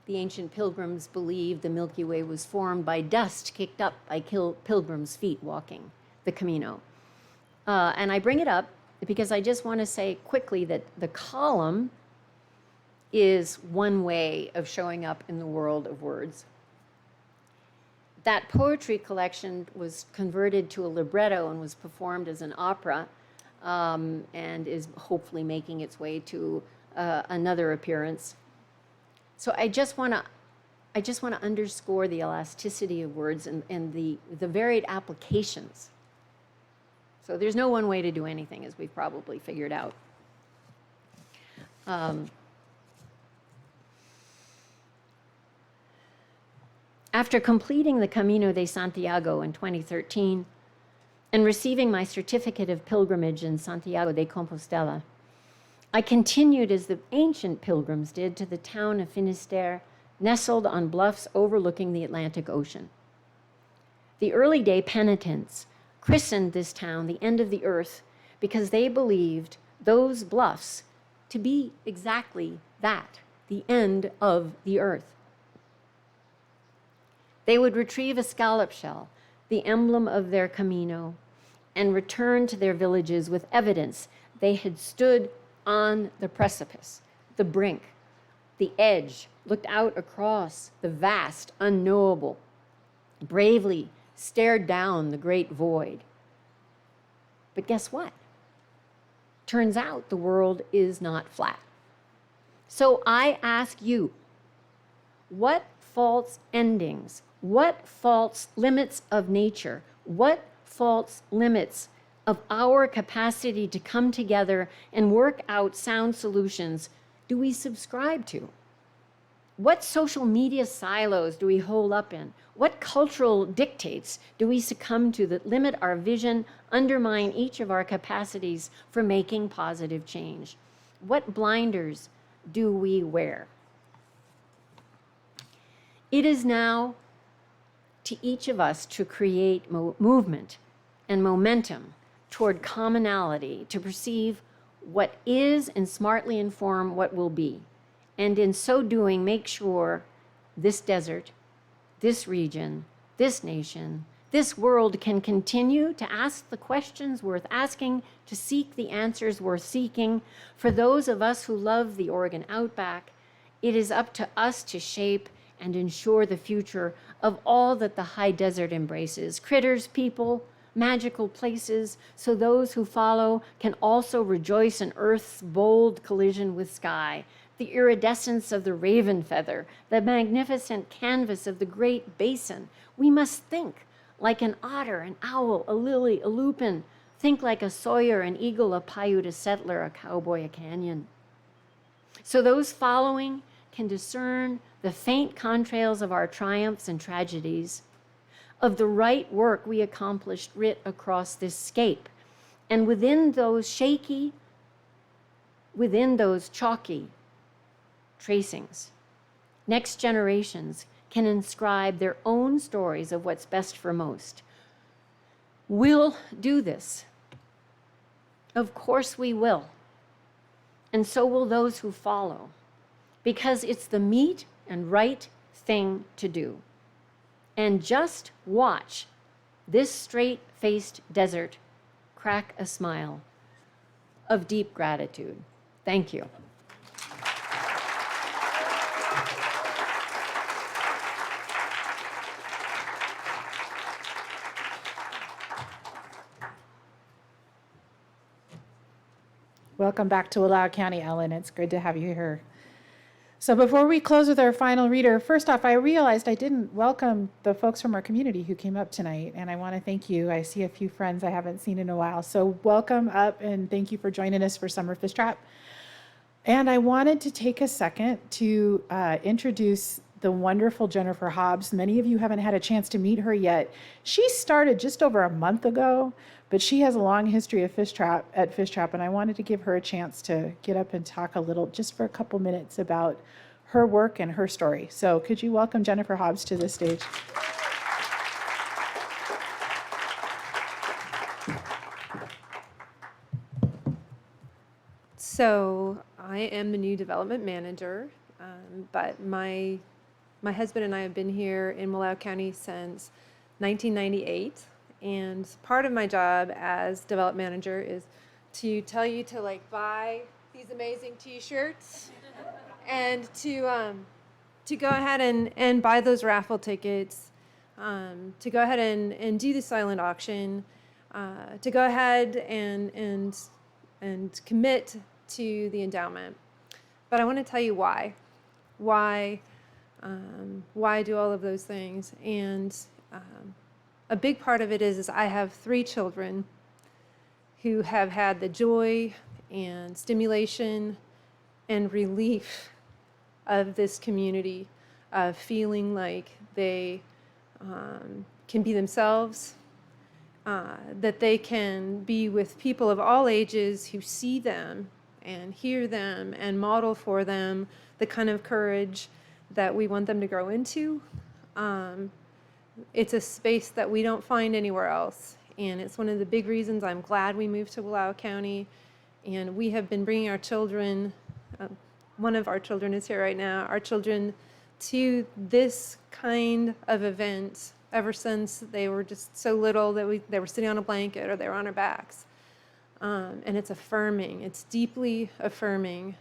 The ancient pilgrims believed the Milky Way was formed by dust kicked up by pilgrims' feet walking the Camino. And I bring it up because I just want to say quickly that the column is one way of showing up in the world of words. That poetry collection was converted to a libretto and was performed as an opera and is hopefully making its way to another appearance. So I just want to underscore the elasticity of words and the varied applications. So there's no one way to do anything, as we've probably figured out. After completing the Camino de Santiago in 2013 and receiving my certificate of pilgrimage in Santiago de Compostela, I continued as the ancient pilgrims did to the town of Finisterre, nestled on bluffs overlooking the Atlantic Ocean. The early day penitents christened this town the end of the earth because they believed those bluffs to be exactly that, the end of the earth. They would retrieve a scallop shell, the emblem of their Camino, and return to their villages with evidence they had stood on the precipice, the brink, the edge, looked out across the vast, unknowable, bravely stared down the great void. But guess what? Turns out the world is not flat. So I ask you, what false endings, what false limits of nature, what false limits of our capacity to come together and work out sound solutions do we subscribe to? What social media silos do we hold up in? What cultural dictates do we succumb to that limit our vision, undermine each of our capacities for making positive change? What blinders do we wear? It is now to each of us to create movement and momentum toward commonality, to perceive what is and smartly inform what will be. And in so doing, make sure this desert, this region, this nation, this world can continue to ask the questions worth asking, to seek the answers worth seeking. For those of us who love the Oregon Outback, it is up to us to shape and ensure the future of all that the high desert embraces, critters, people, magical places, so those who follow can also rejoice in Earth's bold collision with sky, the iridescence of the raven feather, the magnificent canvas of the Great Basin. We must think like an otter, an owl, a lily, a lupin. Think like a Sawyer, an eagle, a Paiute, a settler, a cowboy, a canyon. So those following can discern the faint contrails of our triumphs and tragedies, of the right work we accomplished writ across this scape. And within those shaky, within those chalky tracings, next generations can inscribe their own stories of what's best for most. We'll do this. Of course we will. And so will those who follow, because it's the meet and right thing to do. And just watch this straight-faced desert crack a smile of deep gratitude. Thank you. Welcome back to Wallowa County, Ellen. It's good to have you here. So before we close with our final reader, first off, I realized I didn't welcome the folks from our community who came up tonight, and I want to thank you. I see a few friends I haven't seen in a while. So welcome up, and thank you for joining us for Summer Fishtrap. And I wanted to take a second to introduce the wonderful Jennifer Hobbs. Many of you haven't had a chance to meet her yet. She started just over a month ago, but she has a long history of Fishtrap, and I wanted to give her a chance to get up and talk a little, just for a couple minutes, about her work and her story. So could you welcome Jennifer Hobbs to the stage? So I am the new development manager, but my husband and I have been here in Wallowa County since 1998. And part of my job as development manager is to tell you to buy these amazing T-shirts and to go ahead and buy those raffle tickets, to go ahead and do the silent auction, to go ahead and commit to the endowment. But I want to tell you why. Why do all of those things? And a big part of it is I have 3 children who have had the joy and stimulation and relief of this community, of feeling like they can be themselves, that they can be with people of all ages who see them and hear them and model for them the kind of courage that we want them to grow into. It's a space that we don't find anywhere else. And it's one of the big reasons I'm glad we moved to Wallowa County. And we have been bringing our children, one of our children is here right now, our children to this kind of event ever since they were just so little that they were sitting on a blanket or they were on our backs. And it's affirming. It's deeply affirming.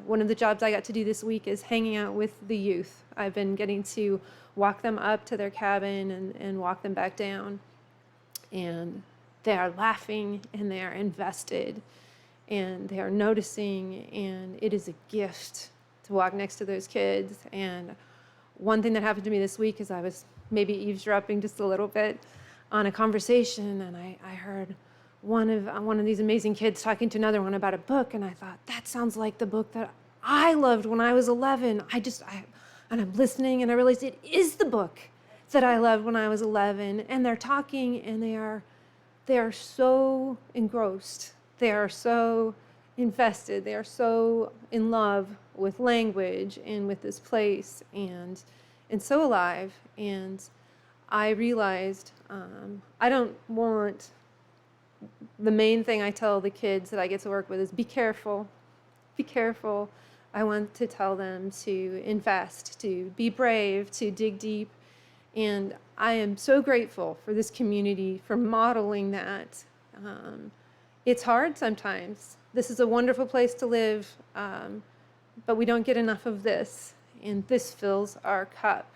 One of the jobs I got to do this week is hanging out with the youth. I've been getting to walk them up to their cabin and walk them back down. And they are laughing and they are invested and they are noticing, and it is a gift to walk next to those kids. And one thing that happened to me this week is I was maybe eavesdropping just a little bit on a conversation, and I heard one of these amazing kids talking to another one about a book, and I thought, that sounds like the book that I loved when I was 11. And I'm listening, and I realized it is the book that I loved when I was 11. And they're talking, and they are so engrossed. They are so invested. They are so in love with language and with this place, and so alive. And I realized I don't want, the main thing I tell the kids that I get to work with is be careful, be careful. I want to tell them to invest, to be brave, to dig deep. And I am so grateful for this community for modeling that. It's hard sometimes. This is a wonderful place to live, but we don't get enough of this, and this fills our cup.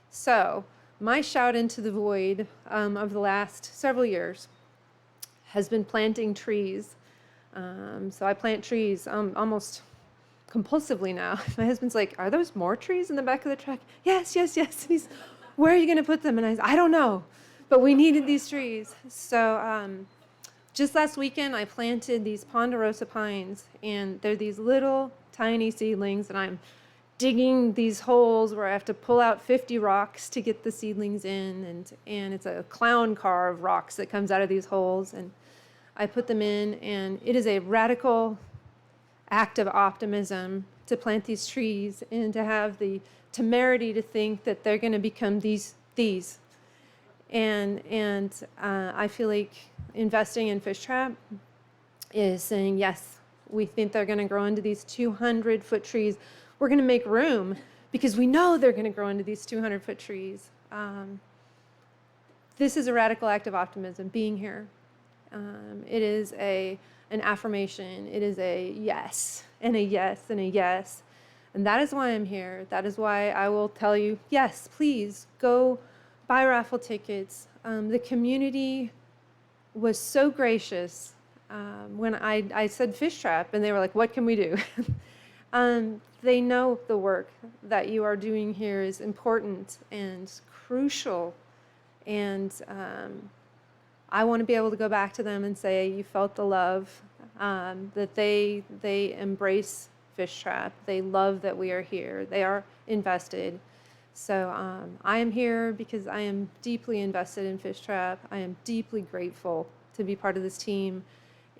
So my shout into the void of the last several years has been planting trees. So I plant trees almost compulsively now. My husband's like, are those more trees in the back of the truck? Yes, yes, yes. And he's, where are you going to put them? And I said, I don't know, but we needed these trees. So just last weekend, I planted these ponderosa pines, and they're these little tiny seedlings, and I'm digging these holes where I have to pull out 50 rocks to get the seedlings in, and it's a clown car of rocks that comes out of these holes, and I put them in, and it is a radical act of optimism to plant these trees and to have the temerity to think that they're going to become these. And I feel like investing in Fishtrap is saying, yes, we think they're going to grow into these 200-foot trees. We're going to make room because we know they're going to grow into these 200-foot trees. This is a radical act of optimism, being here. It is an affirmation. It is a yes, and a yes, and a yes. And that is why I'm here. That is why I will tell you, yes, please go buy raffle tickets. The community was so gracious when I said Fishtrap, and they were like, what can we do? They know the work that you are doing here is important and crucial. And I want to be able to go back to them and say, you felt the love, that they embrace Fishtrap. They love that we are here. They are invested. So I am here because I am deeply invested in Fishtrap. I am deeply grateful to be part of this team.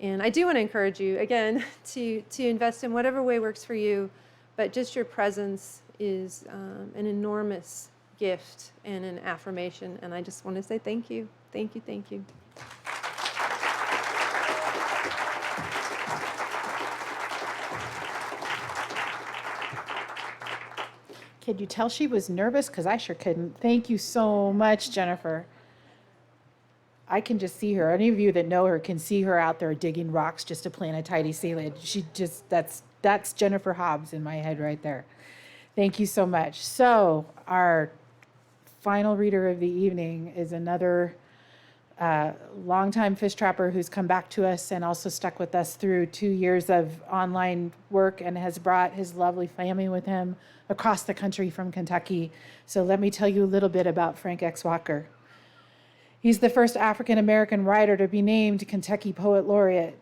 And I do want to encourage you, again, to invest in whatever way works for you. But just your presence is an enormous gift and an affirmation. And I just want to say thank you. Thank you. Thank you. Could you tell she was nervous? Because I sure couldn't. Thank you so much, Jennifer. I can just see her. Any of you that know her can see her out there digging rocks just to plant a tidy seedling. She just, that's Jennifer Hobbs in my head right there. Thank you so much. So our final reader of the evening is another longtime fish trapper who's come back to us and also stuck with us through 2 years of online work and has brought his lovely family with him across the country from Kentucky. So let me tell you a little bit about Frank X. Walker. He's the first African-American writer to be named Kentucky Poet Laureate.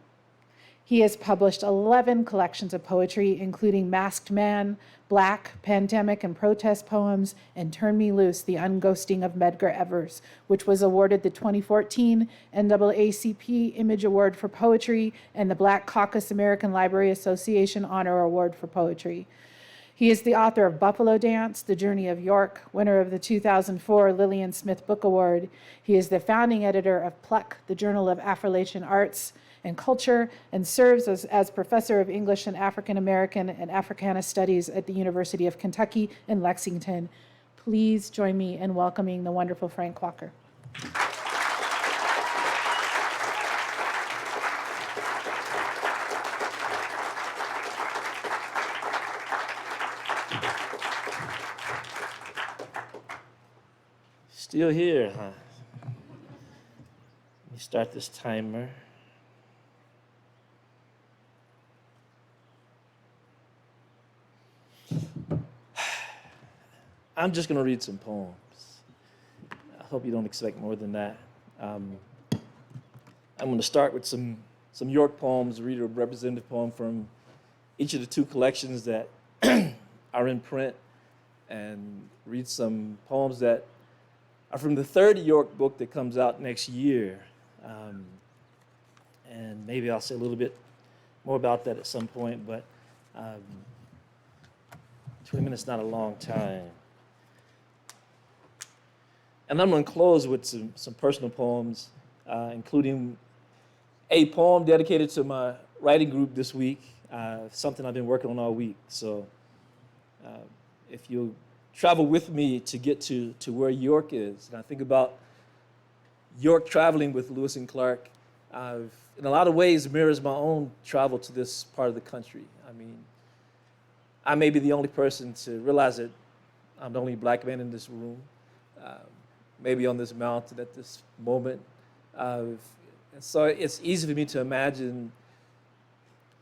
He has published 11 collections of poetry, including Masked Man, Black, Pandemic and Protest Poems, and Turn Me Loose, The Unghosting of Medgar Evers, which was awarded the 2014 NAACP Image Award for Poetry and the Black Caucus American Library Association Honor Award for Poetry. He is the author of Buffalo Dance, The Journey of York, winner of the 2004 Lillian Smith Book Award. He is the founding editor of Pluck, the Journal of Afro-Latin Arts and Culture, and serves as professor of English and African American and Africana Studies at the University of Kentucky in Lexington. Please join me in welcoming the wonderful Frank Walker. Still here, huh? Let me start this timer. I'm just going to read some poems. I hope you don't expect more than that. I'm going to start with some York poems, read a representative poem from each of the 2 collections that are in print, and read some poems that are from the 3rd York book that comes out next year. And maybe I'll say a little bit more about that at some point, but 20 minutes is not a long time. And I'm going to close with some personal poems, including a poem dedicated to my writing group this week, something I've been working on all week. So if you'll travel with me to get to where York is, and I think about York traveling with Lewis and Clark, in a lot of ways mirrors my own travel to this part of the country. I mean, I may be the only person to realize that I'm the only black man in this room, maybe on this mountain at this moment. And so it's easy for me to imagine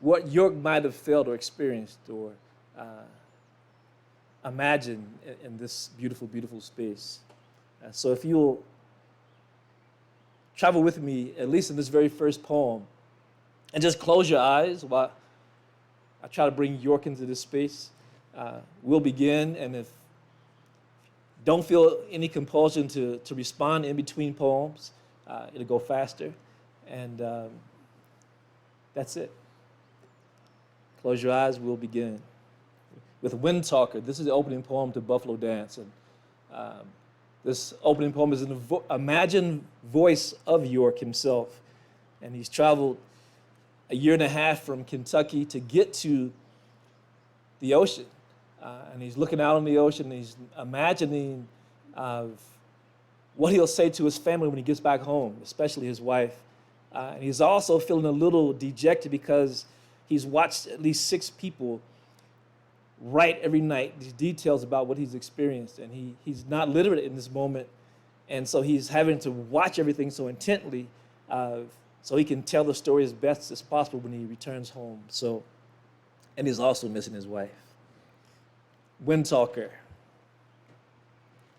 what York might have felt or experienced or imagine in this beautiful, beautiful space. So if you'll travel with me, at least in this very first poem, and just close your eyes while I try to bring York into this space. We'll begin, and if don't feel any compulsion to respond in between poems, it'll go faster, and that's it. Close your eyes, we'll begin. With Windtalker, this is the opening poem to Buffalo Dance, and this opening poem is an imagined voice of York himself, and he's traveled a year and a half from Kentucky to get to the ocean. And he's looking out on the ocean, and he's imagining what he'll say to his family when he gets back home, especially his wife. And he's also feeling a little dejected because he's watched at least 6 people write every night these details about what he's experienced. And he's not literate in this moment. And so he's having to watch everything so intently so he can tell the story as best as possible when he returns home. So, and he's also missing his wife. Windtalker.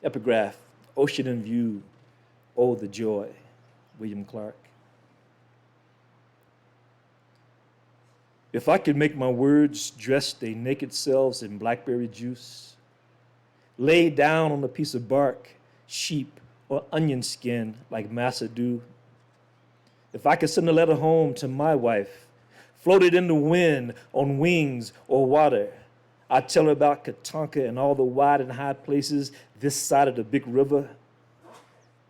Epigraph. Ocean in view. Oh, the joy. William Clark. If I could make my words dress their naked selves in blackberry juice, lay down on a piece of bark, sheep, or onion skin like massa do. If I could send a letter home to my wife, float it in the wind on wings or water, I'd tell her about Katonka and all the wide and high places this side of the big river.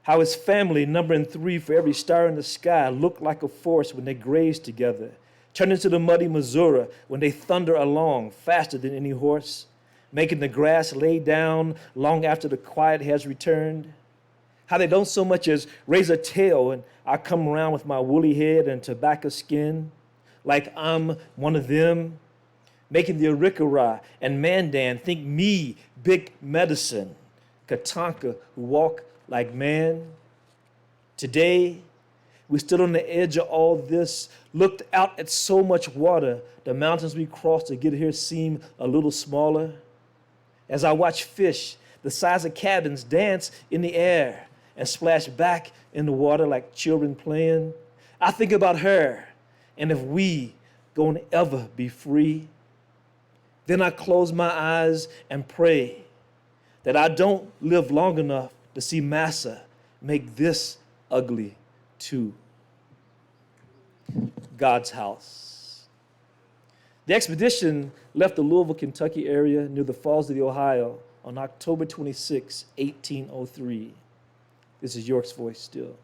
How his family, numbering 3 for every star in the sky, looked like a force when they grazed together, turn into the muddy Missouri when they thunder along faster than any horse, making the grass lay down long after the quiet has returned. How they don't so much as raise a tail and I come around with my woolly head and tobacco skin, like I'm one of them, making the Arikara and Mandan think me big medicine, Katonka who walk like man. Today, we stood on the edge of all this, looked out at so much water, the mountains we crossed to get here seem a little smaller. As I watch fish the size of cabins dance in the air and splash back in the water like children playing, I think about her and if we gonna ever be free. Then I close my eyes and pray that I don't live long enough to see Massa make this ugly too. God's house. The expedition left the Louisville, Kentucky area near the Falls of the Ohio on October 26, 1803. This is York's voice still.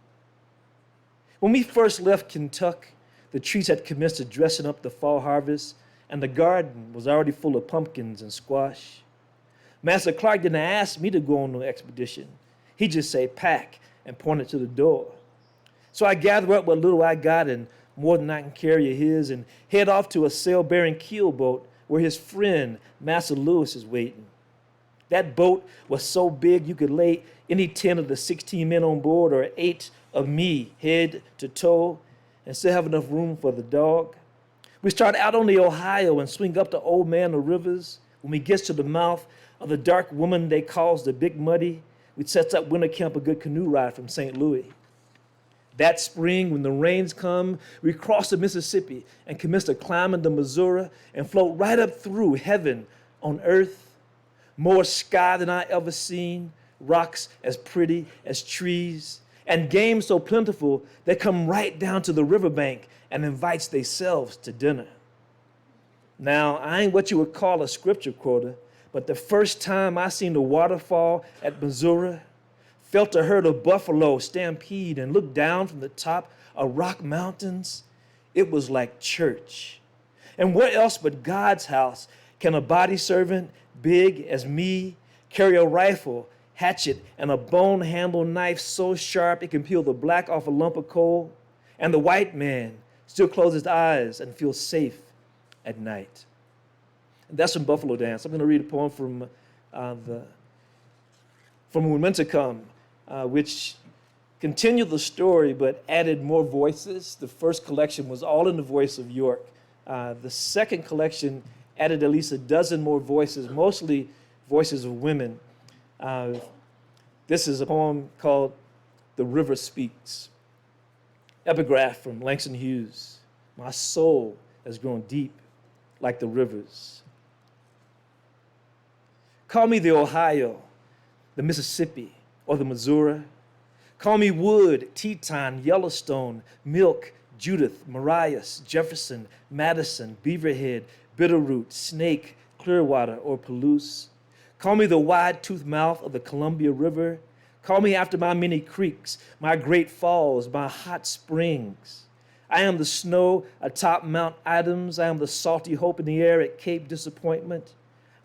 When we first left Kentucky, the trees had commenced dressing up the fall harvest, and the garden was already full of pumpkins and squash. Master Clark didn't ask me to go on the expedition. He just said, pack, and pointed to the door. So I gathered up what little I got and more than I can carry of his and head off to a sail-bearing keelboat where his friend, Master Lewis, is waiting. That boat was so big you could lay any 10 of the 16 men on board or 8 of me head to toe and still have enough room for the dog. We start out on the Ohio and swing up to Old Man of Rivers. When we get to the mouth of the dark woman they calls the Big Muddy, we sets up winter camp a good canoe ride from St. Louis. That spring, when the rains come, we cross the Mississippi and commence to climb the Missouri and float right up through heaven on earth. More sky than I ever seen, rocks as pretty as trees, and game so plentiful they come right down to the riverbank and invites themselves to dinner. Now, I ain't what you would call a scripture quoter, but the first time I seen the waterfall at Missouri, felt a herd of buffalo stampede and looked down from the top of Rock Mountains, it was like church. And where else but God's house can a body servant big as me carry a rifle, hatchet, and a bone-handled knife so sharp it can peel the black off a lump of coal, and the white man still close his eyes and feel safe at night. And that's from Buffalo Dance. I'm going to read a poem from When Winter Come, which continued the story but added more voices. The first collection was all in the voice of York. The second collection added at least a dozen more voices, mostly voices of women. This is a poem called The River Speaks. Epigraph from Langston Hughes. My soul has grown deep like the rivers. Call me the Ohio, the Mississippi, or the Missouri. Call me Wood, Teton, Yellowstone, Milk, Judith, Marias, Jefferson, Madison, Beaverhead, Bitterroot, Snake, Clearwater, or Palouse. Call me the wide-toothed mouth of the Columbia River. Call me after my many creeks, my great falls, my hot springs. I am the snow atop Mount Adams. I am the salty hope in the air at Cape Disappointment.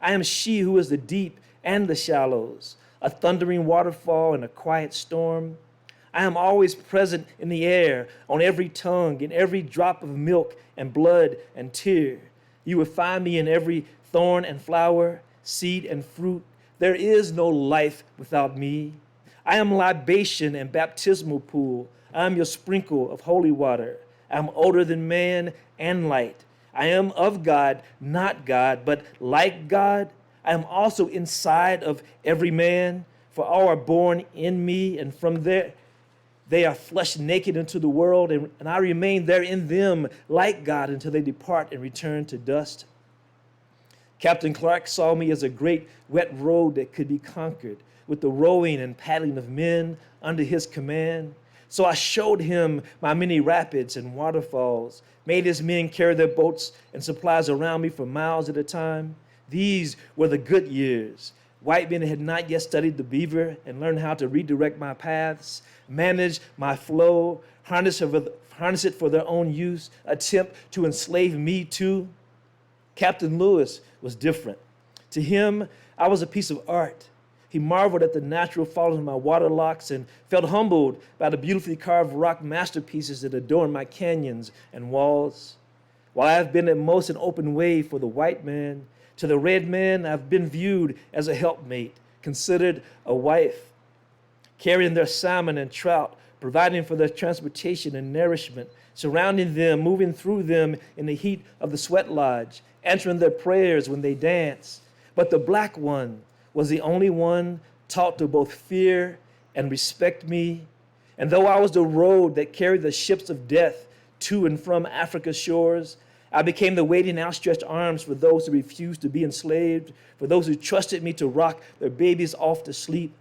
I am she who is the deep and the shallows, a thundering waterfall and a quiet storm. I am always present in the air, on every tongue, in every drop of milk and blood and tear. You will find me in every thorn and flower, seed and fruit. There is no life without me. I am libation and baptismal pool. I am your sprinkle of holy water. I am older than man and light. I am of God, not God, but like God. I am also inside of every man, for all are born in me, and from there they are flushed naked into the world, and I remain there in them like God until they depart and return to dust. Captain Clark saw me as a great wet road that could be conquered with the rowing and paddling of men under his command. So I showed him my many rapids and waterfalls, made his men carry their boats and supplies around me for miles at a time. These were the good years. White men had not yet studied the beaver and learned how to redirect my paths, manage my flow, harness it for their own use, attempt to enslave me too. Captain Lewis was different. To him, I was a piece of art. He marveled at the natural falling of my waterlocks and felt humbled by the beautifully carved rock masterpieces that adorn my canyons and walls. While I have been at most an open way for the white man, to the red man I've been viewed as a helpmate, considered a wife. Carrying their salmon and trout, providing for their transportation and nourishment, surrounding them, moving through them in the heat of the sweat lodge, answering their prayers when they dance. But the black one was the only one taught to both fear and respect me. And though I was the road that carried the ships of death to and from Africa's shores, I became the waiting outstretched arms for those who refused to be enslaved, for those who trusted me to rock their babies off to sleep.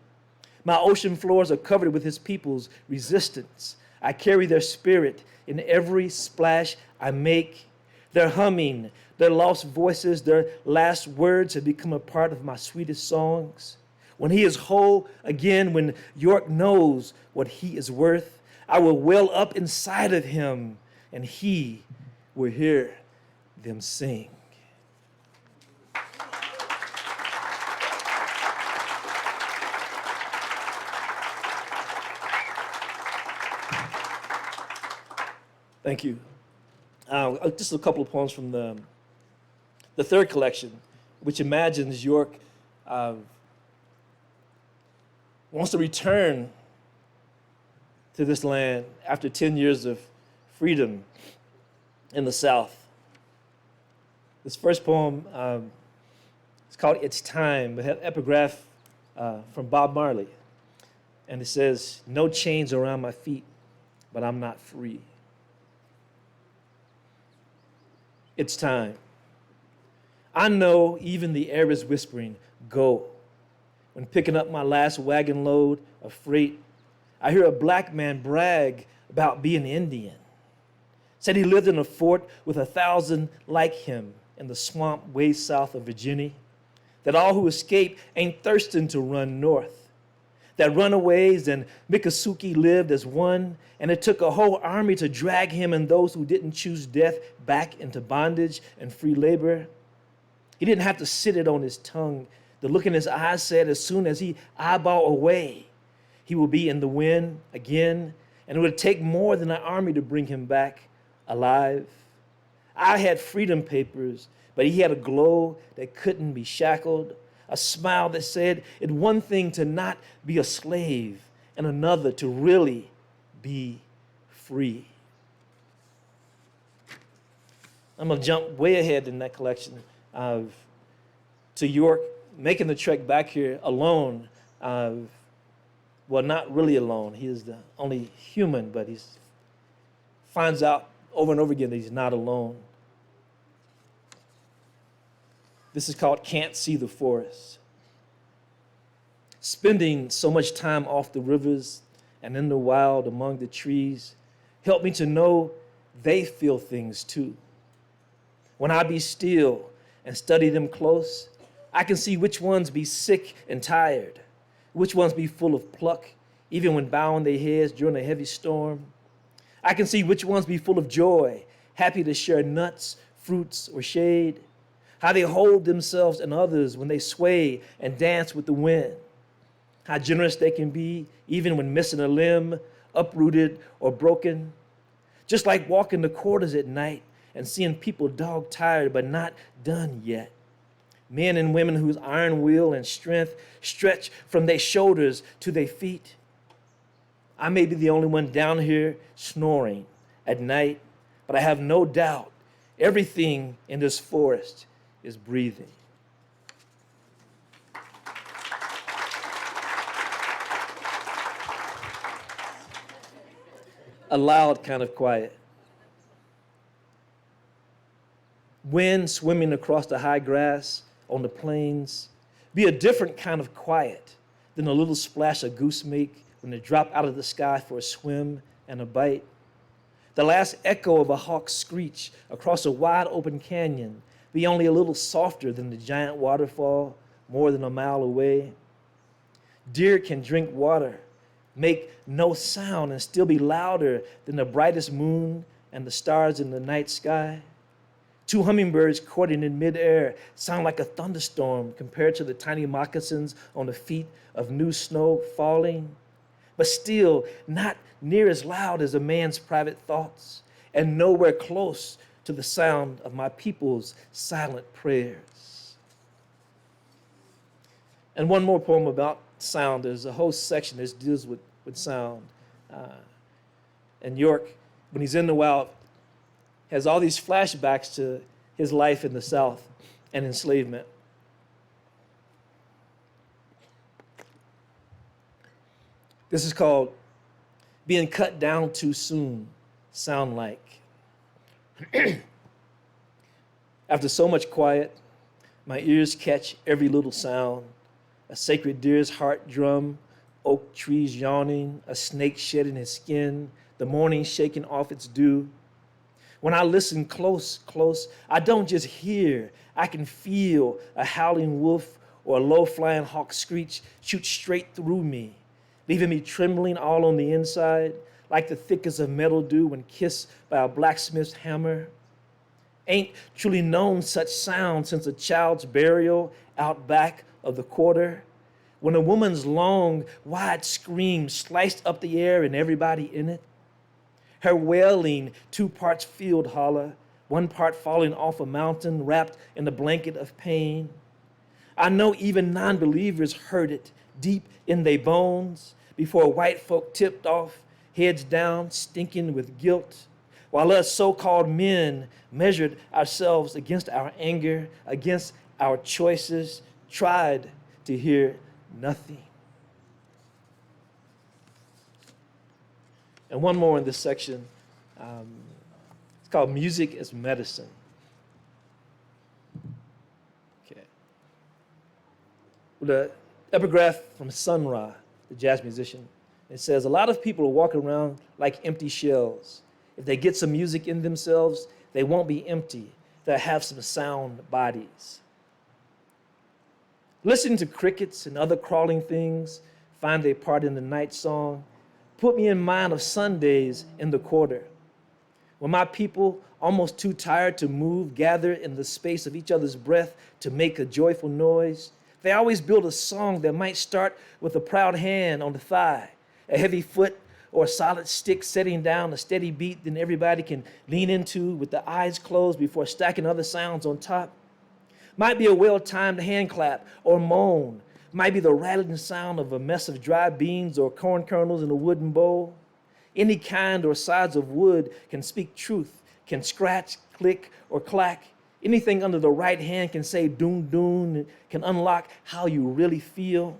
My ocean floors are covered with his people's resistance. I carry their spirit in every splash I make. Their humming, their lost voices, their last words have become a part of my sweetest songs. When he is whole again, when York knows what he is worth, I will well up inside of him, and he will hear them sing. Thank you. Just a couple of poems from the third collection, which imagines York wants to return to this land after 10 years of freedom in the South. This first poem is called It's Time. It has epigraph from Bob Marley. And it says, "No chains around my feet, but I'm not free. It's time. I know even the air is whispering, go. When picking up my last wagon load of freight, I hear a black man brag about being Indian. Said he lived in a fort with 1,000 like him in the swamp way south of Virginia. That all who escape ain't thirsting to run north. That runaways and Miccosukee lived as one, and it took a whole army to drag him and those who didn't choose death back into bondage and free labor. He didn't have to sit it on his tongue. The look in his eyes said as soon as he eyeball away, he will be in the wind again, and it would take more than an army to bring him back alive. I had freedom papers, but he had a glow that couldn't be shackled, a smile that said it's one thing to not be a slave and another to really be free." I'm going to jump way ahead in that collection to York making the trek back here alone. Well, not really alone. He is the only human, but he finds out over and over again that he's not alone. This is called Can't See the Forest. Spending so much time off the rivers and in the wild among the trees helped me to know they feel things too. When I be still and study them close, I can see which ones be sick and tired, which ones be full of pluck, even when bowing their heads during a heavy storm. I can see which ones be full of joy, happy to share nuts, fruits, or shade, how they hold themselves and others when they sway and dance with the wind, how generous they can be even when missing a limb, uprooted or broken, just like walking the quarters at night and seeing people dog-tired but not done yet. Men and women whose iron will and strength stretch from their shoulders to their feet. I may be the only one down here snoring at night, but I have no doubt everything in this forest is breathing. A loud kind of quiet. Wind swimming across the high grass on the plains. Be a different kind of quiet than a little splash a goose make when they drop out of the sky for a swim and a bite. The last echo of a hawk's screech across a wide open canyon be only a little softer than the giant waterfall more than a mile away. Deer can drink water, make no sound, and still be louder than the brightest moon and the stars in the night sky. Two hummingbirds courting in midair sound like a thunderstorm compared to the tiny moccasins on the feet of new snow falling, but still not near as loud as a man's private thoughts, and nowhere close to the sound of my people's silent prayers. And one more poem about sound. There's a whole section that deals with sound. And York, when he's in the wild, has all these flashbacks to his life in the South and enslavement. This is called Being Cut Down Too Soon, Sound Like. After so much quiet, my ears catch every little sound. A sacred deer's heart drum, oak trees yawning, a snake shedding his skin, the morning shaking off its dew. When I listen close, I don't just hear, I can feel a howling wolf or a low-flying hawk screech shoot straight through me, leaving me trembling all on the inside, like the thickest of metal do when kissed by a blacksmith's hammer. Ain't truly known such sound since a child's burial out back of the quarter, when a woman's long, wide scream sliced up the air and everybody in it. Her wailing, 2 parts field holler, 1 part falling off a mountain wrapped in a blanket of pain. I know even non-believers heard it deep in their bones before white folk tipped off, heads down, stinking with guilt, while us so-called men measured ourselves against our anger, against our choices, tried to hear nothing. And one more in this section. It's called Music as Medicine. Okay. The epigraph from Sun Ra, the jazz musician. It says, a lot of people walk around like empty shells. If they get some music in themselves, they won't be empty. They'll have some sound bodies. Listening to crickets and other crawling things find their part in the night song put me in mind of Sundays in the quarter, when my people, almost too tired to move, gather in the space of each other's breath to make a joyful noise. They always build a song that might start with a proud hand on the thigh, a heavy foot, or a solid stick setting down a steady beat that everybody can lean into with the eyes closed before stacking other sounds on top. Might be a well-timed hand clap or moan. Might be the rattling sound of a mess of dry beans or corn kernels in a wooden bowl. Any kind or size of wood can speak truth, can scratch, click, or clack. Anything under the right hand can say doon doon, can unlock how you really feel.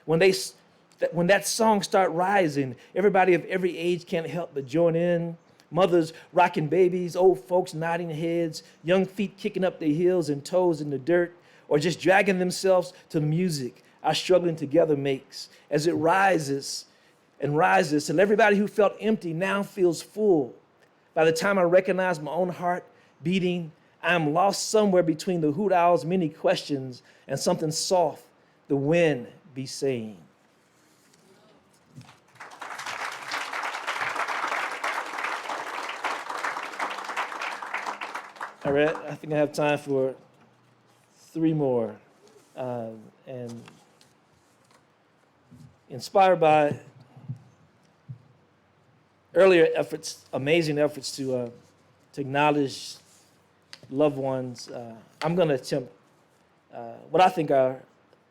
When that song start rising, everybody of every age can't help but join in. Mothers rocking babies, old folks nodding heads, young feet kicking up their heels and toes in the dirt, or just dragging themselves to the music our struggling together makes as it rises and rises till everybody who felt empty now feels full. By the time I recognize my own heart beating, I am lost somewhere between the hoot owl's many questions and something soft the wind be saying. All right, I think I have time for 3 more. And inspired by earlier efforts, amazing efforts to acknowledge loved ones, I'm going to attempt what I think are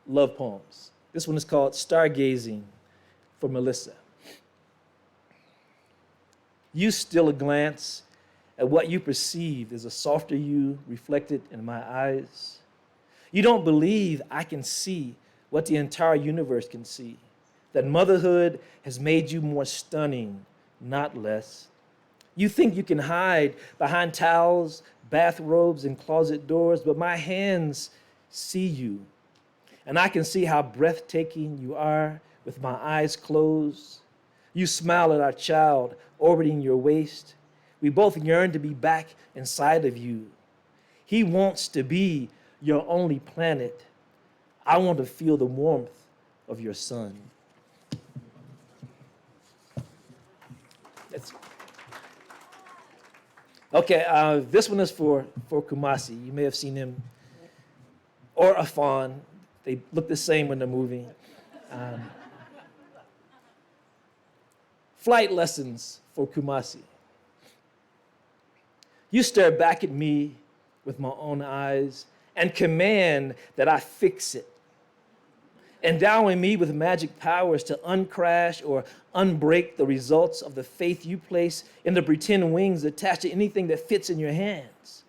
love poems. This one is called Stargazing for Melissa. You still a glance at what you perceived as a softer you reflected in my eyes. You don't believe I can see what the entire universe can see, that motherhood has made you more stunning, not less. You think you can hide behind towels, bathrobes, and closet doors, but my hands see you, and I can see how breathtaking you are with my eyes closed. You smile at our child orbiting your waist. We both yearn to be back inside of you. He wants to be your only planet. I want to feel the warmth of your sun. Okay, this one is for Kumasi. You may have seen him, or Afan. They look the same in the movie. Flight lessons for Kumasi. You stare back at me with my own eyes and command that I fix it. endowing me with magic powers to uncrash or unbreak the results of the faith you place in the pretend wings attached to anything that fits in your hands.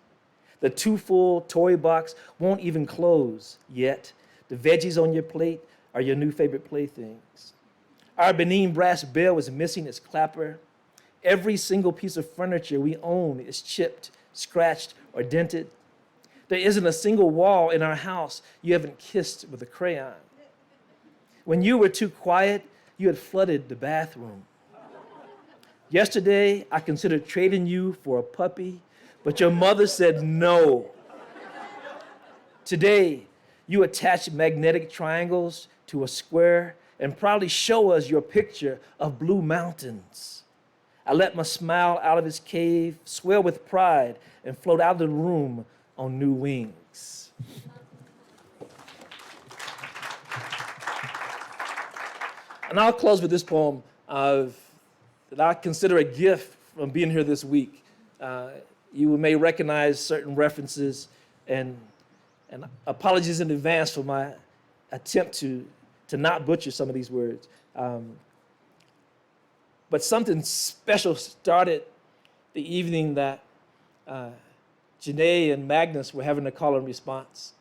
The too full toy box won't even close yet. The veggies on your plate are your new favorite playthings. Our Benin brass bell is missing its clapper. Every single piece of furniture we own is chipped, scratched, or dented. There isn't a single wall in our house you haven't kissed with a crayon. When you were too quiet, you had flooded the bathroom. Yesterday, I considered trading you for a puppy, but your mother said no. Today, you attach magnetic triangles to a square and proudly show us your picture of blue mountains. I let my smile out of its cave, swell with pride, and float out of the room on new wings. And I'll close with this poem that I consider a gift from being here this week. You may recognize certain references, and apologies in advance for my attempt to not butcher some of these words. But something special started the evening that Janae and Magnus were having a call and response.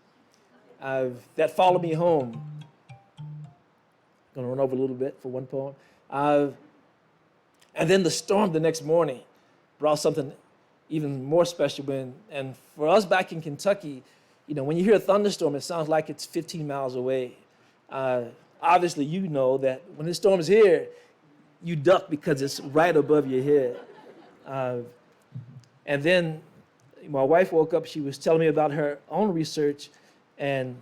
That followed me home. I'm going to run over a little bit for one poem. And then the storm the next morning brought something even more special. And for us back in Kentucky, when you hear a thunderstorm, it sounds like it's 15 miles away. Obviously, you know that when the storm is here, you duck because it's right above your head. And then my wife woke up, she was telling me about her own research and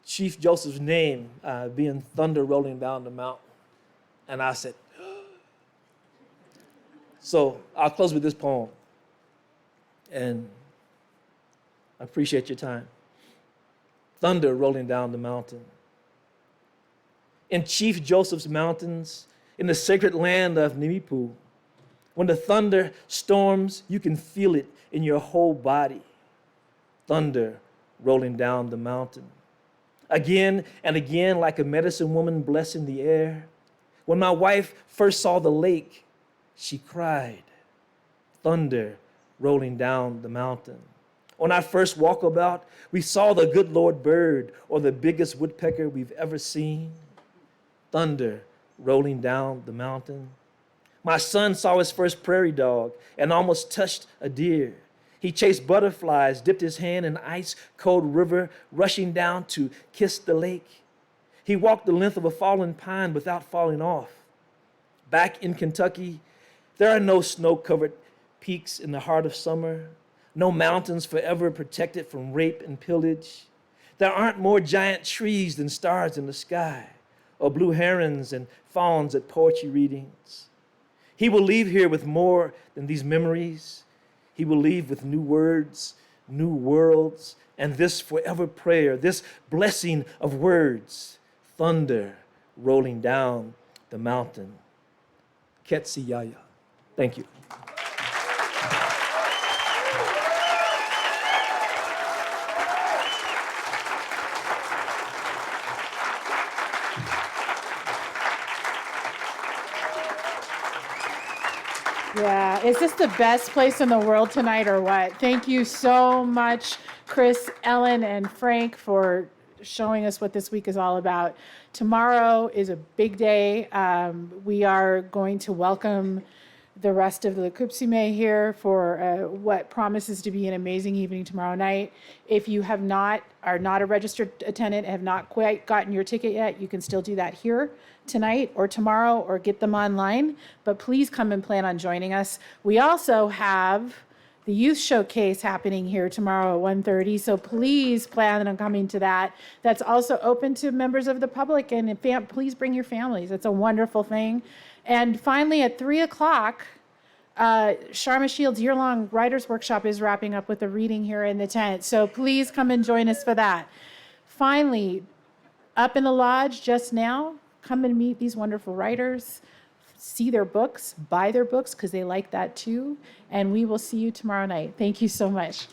Chief Joseph's name being thunder rolling down the mountain. And I said, so I'll close with this poem. And I appreciate your time. Thunder rolling down the mountain. In Chief Joseph's mountains, in the sacred land of Nimipu, when the thunder storms, you can feel it in your whole body. Thunder rolling down the mountain. Again and again, like a medicine woman blessing the air. When my wife first saw the lake, she cried. Thunder rolling down the mountain. On our first walkabout, we saw the good Lord bird or the biggest woodpecker we've ever seen. Thunder rolling down the mountain. My son saw his first prairie dog and almost touched a deer. He chased butterflies, dipped his hand in ice-cold river, rushing down to kiss the lake. He walked the length of a fallen pine without falling off. Back in Kentucky, there are no snow-covered peaks in the heart of summer, no mountains forever protected from rape and pillage. There aren't more giant trees than stars in the sky, or blue herons and fawns at poetry readings. He will leave here with more than these memories. He will leave with new words, new worlds, and this forever prayer, this blessing of words, thunder rolling down the mountain. Ketsi Yaya. Thank you. Yeah, is this the best place in the world tonight or what? Thank you so much, Chris, Ellen, and Frank, for showing us what this week is all about. Tomorrow is a big day. We are going to welcome the rest of the Kupsime here for what promises to be an amazing evening tomorrow night. If you are not a registered attendant, have not quite gotten your ticket yet, you can still do that here tonight or tomorrow or get them online. But please come and plan on joining us. We also have the youth showcase happening here tomorrow at 1:30. So please plan on coming to that. That's also open to members of the public, and please bring your families. It's a wonderful thing. And finally, at 3 o'clock, Sharma Shield's year-long writers' workshop is wrapping up with a reading here in the tent. So please come and join us for that. Finally, up in the lodge just now, come and meet these wonderful writers, see their books, buy their books because they like that too. And we will see you tomorrow night. Thank you so much.